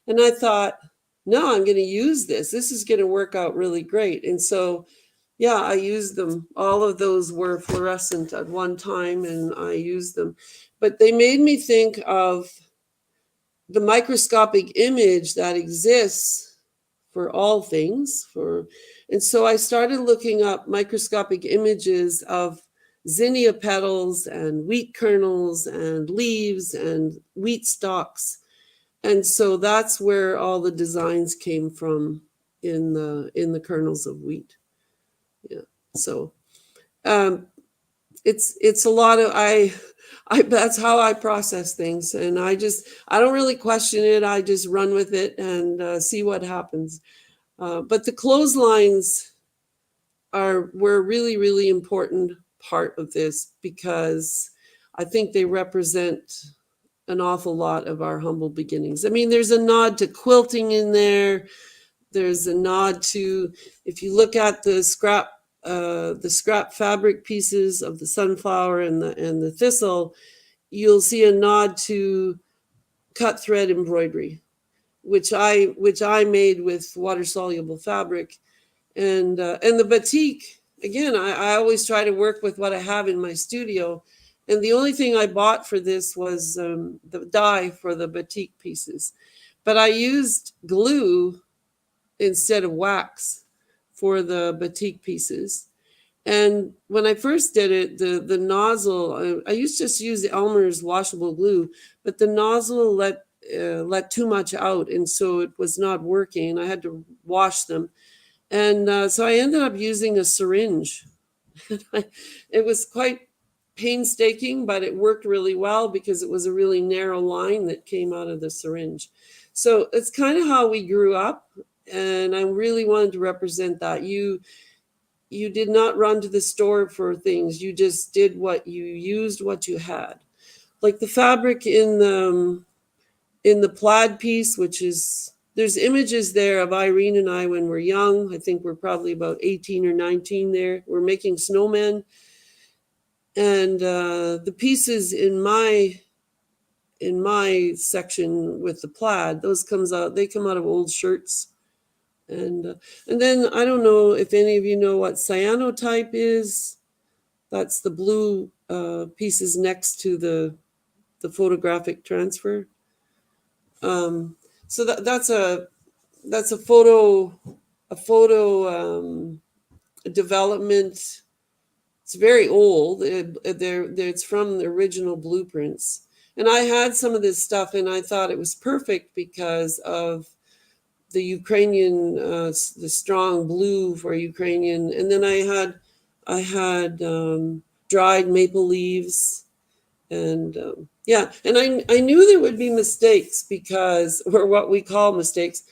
And I thought, no, I'm going to use this. This is going to work out really great. And so, yeah, I used them. All of those were fluorescent at one time, and I used them. But they made me think of the microscopic image that exists for all things. And so I started looking up microscopic images of zinnia petals and wheat kernels and leaves and wheat stalks. And so that's where all the designs came from in the kernels of wheat. Yeah. So it's a lot of I that's how I process things, and I don't really question it. I just run with it and see what happens. But the clotheslines were a really, really important part of this, because I think they represent an awful lot of our humble beginnings. I mean, there's a nod to quilting in there. There's a nod to, if you look at the scrap fabric pieces of the sunflower and the thistle, you'll see a nod to cut thread embroidery, which I made with water soluble fabric, and the batik. Again, I always try to work with what I have in my studio, and the only thing I bought for this was the dye for the batik pieces, but I used glue instead of wax for the batik pieces. And when I first did it, the nozzle, I used to just use the Elmer's washable glue, but the nozzle let too much out, and so it was not working. I had to wash them. And so I ended up using a syringe. It was quite painstaking, but it worked really well because it was a really narrow line that came out of the syringe. So it's kind of how we grew up, and I really wanted to represent that. You did not run to the store for things. You just did what you used, what you had. Like the fabric in the plaid piece, there's images there of Irene and I when we're young. I think we're probably about 18 or 19 there. We're making snowmen. And the pieces in my section with the plaid, they come out of old shirts. And then I don't know if any of you know what cyanotype is. That's the blue pieces next to the photographic transfer. So that's a photo development. It's very old. It's from the original blueprints. And I had some of this stuff, and I thought it was perfect because of the Ukrainian, the strong blue for Ukrainian. And then I had dried maple leaves, and and I knew there would be mistakes or what we call mistakes,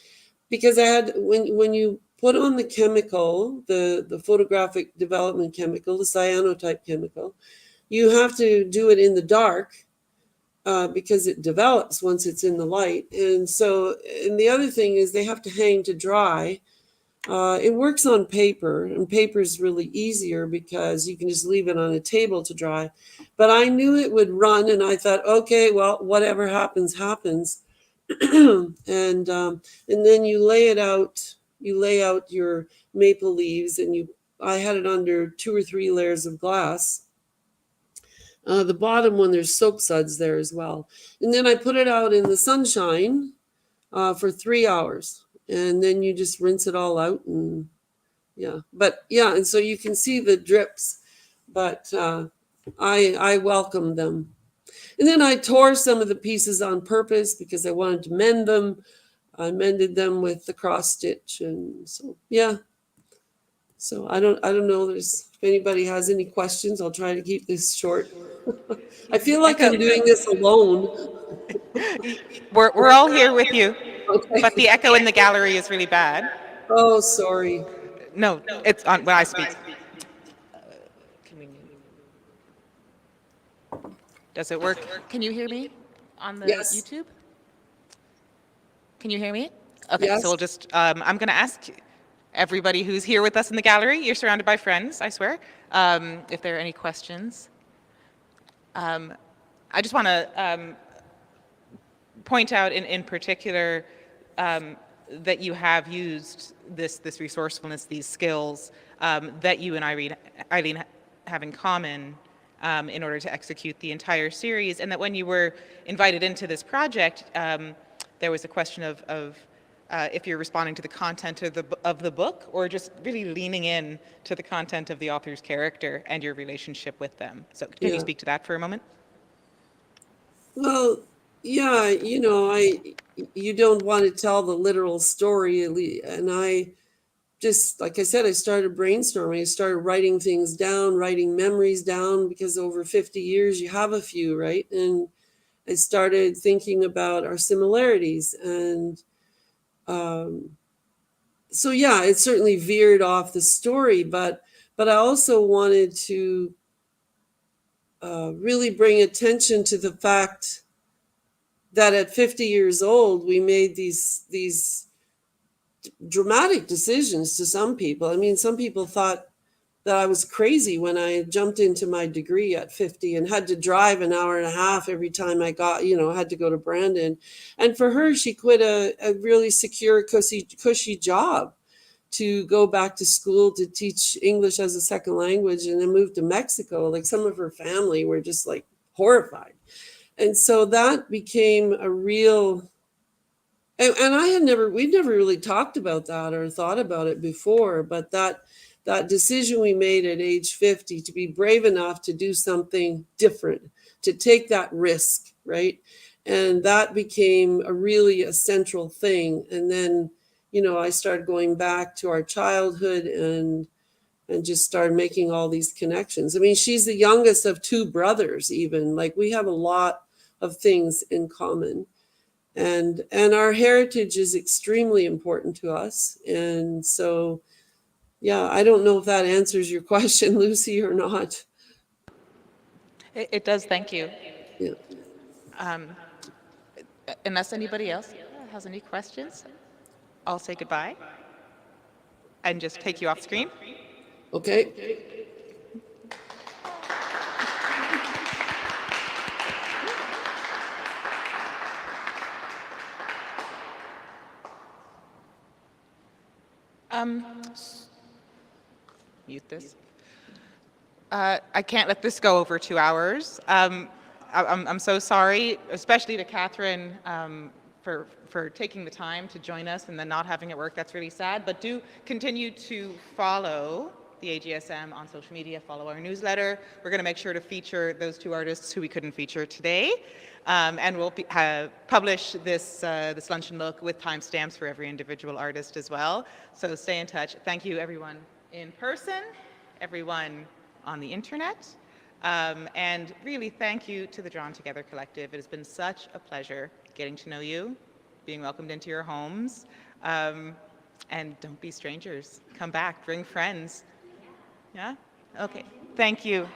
because I had, when you put on the chemical, the photographic development chemical, the cyanotype chemical, you have to do it in the dark, because it develops once it's in the light. And the other thing is they have to hang to dry. It works on paper, and paper is really easier because you can just leave it on a table to dry. But I knew it would run, and I thought, okay, well, whatever happens, happens. And then you lay out your maple leaves, and I had it under 2 or 3 layers of glass. The bottom one, there's soap suds there as well. And then I put it out in the sunshine for 3 hours. And then you just rinse it all out. And and so you can see the drips, but I welcome them. And then I tore some of the pieces on purpose because I wanted to mend them. I mended them with the cross stitch, and so yeah. So I don't know. If anybody has any questions, I'll try to keep this short. I feel like I'm doing this alone.
We're all here with you,
Okay.
but the echo in the gallery is really bad.
Oh, sorry.
No, it's on when I speak. Does it work? Can you hear me on the
Yes.
YouTube? Can you hear me? Okay,
Yes.
so we'll just, I'm going to ask everybody who's here with us in the gallery, you're surrounded by friends, I swear, if there are any questions. I just want to point out in particular that you have used this resourcefulness, these skills that you and Eileen have in common in order to execute the entire series, and that when you were invited into this project, there was a question of if you're responding to the content of the book or just really leaning in to the content of the author's character and your relationship with them. So can you speak to that for a moment?
Well, yeah, you don't want to tell the literal story, and I just, like I said, I started brainstorming. I started writing things down, writing memories down, because over 50 years you have a few, right? And I started thinking about our similarities, and so yeah, it certainly veered off the story, but I also wanted to really bring attention to the fact that at 50 years old we made these dramatic decisions. To some people, I mean, some people thought that I was crazy when I jumped into my degree at 50 and had to drive an hour and a half every time I had to go to Brandon. And for her, she quit a really secure, cushy job to go back to school to teach English as a second language, and then moved to Mexico. Like, some of her family were just like horrified. And so that became a real, and we'd never really talked about that or thought about it before, but that decision we made at age 50 to be brave enough to do something different, to take that risk, right? And that became a central thing. And then, I started going back to our childhood and just started making all these connections. I mean, she's the youngest of two brothers, even. Like, we have a lot of things in common. And our heritage is extremely important to us. And so, yeah, I don't know if that answers your question, Lucy, or not.
It does, thank you.
Yeah.
Unless anybody else has any questions, I'll say goodbye and just take you off screen.
Okay.
Mute this. I can't let this go over 2 hours. I'm so sorry, especially to Catherine, for taking the time to join us and then not having it work. That's really sad. But do continue to follow the AGSM on social media, follow our newsletter. We're going to make sure to feature those two artists who we couldn't feature today. And we'll publish this luncheon look with timestamps for every individual artist as well. So stay in touch. Thank you, everyone in person, everyone on the internet. And really thank you to the Drawn Together Collective. It has been such a pleasure getting to know you, being welcomed into your homes. And don't be strangers. Come back, bring friends. Yeah? Okay, thank you.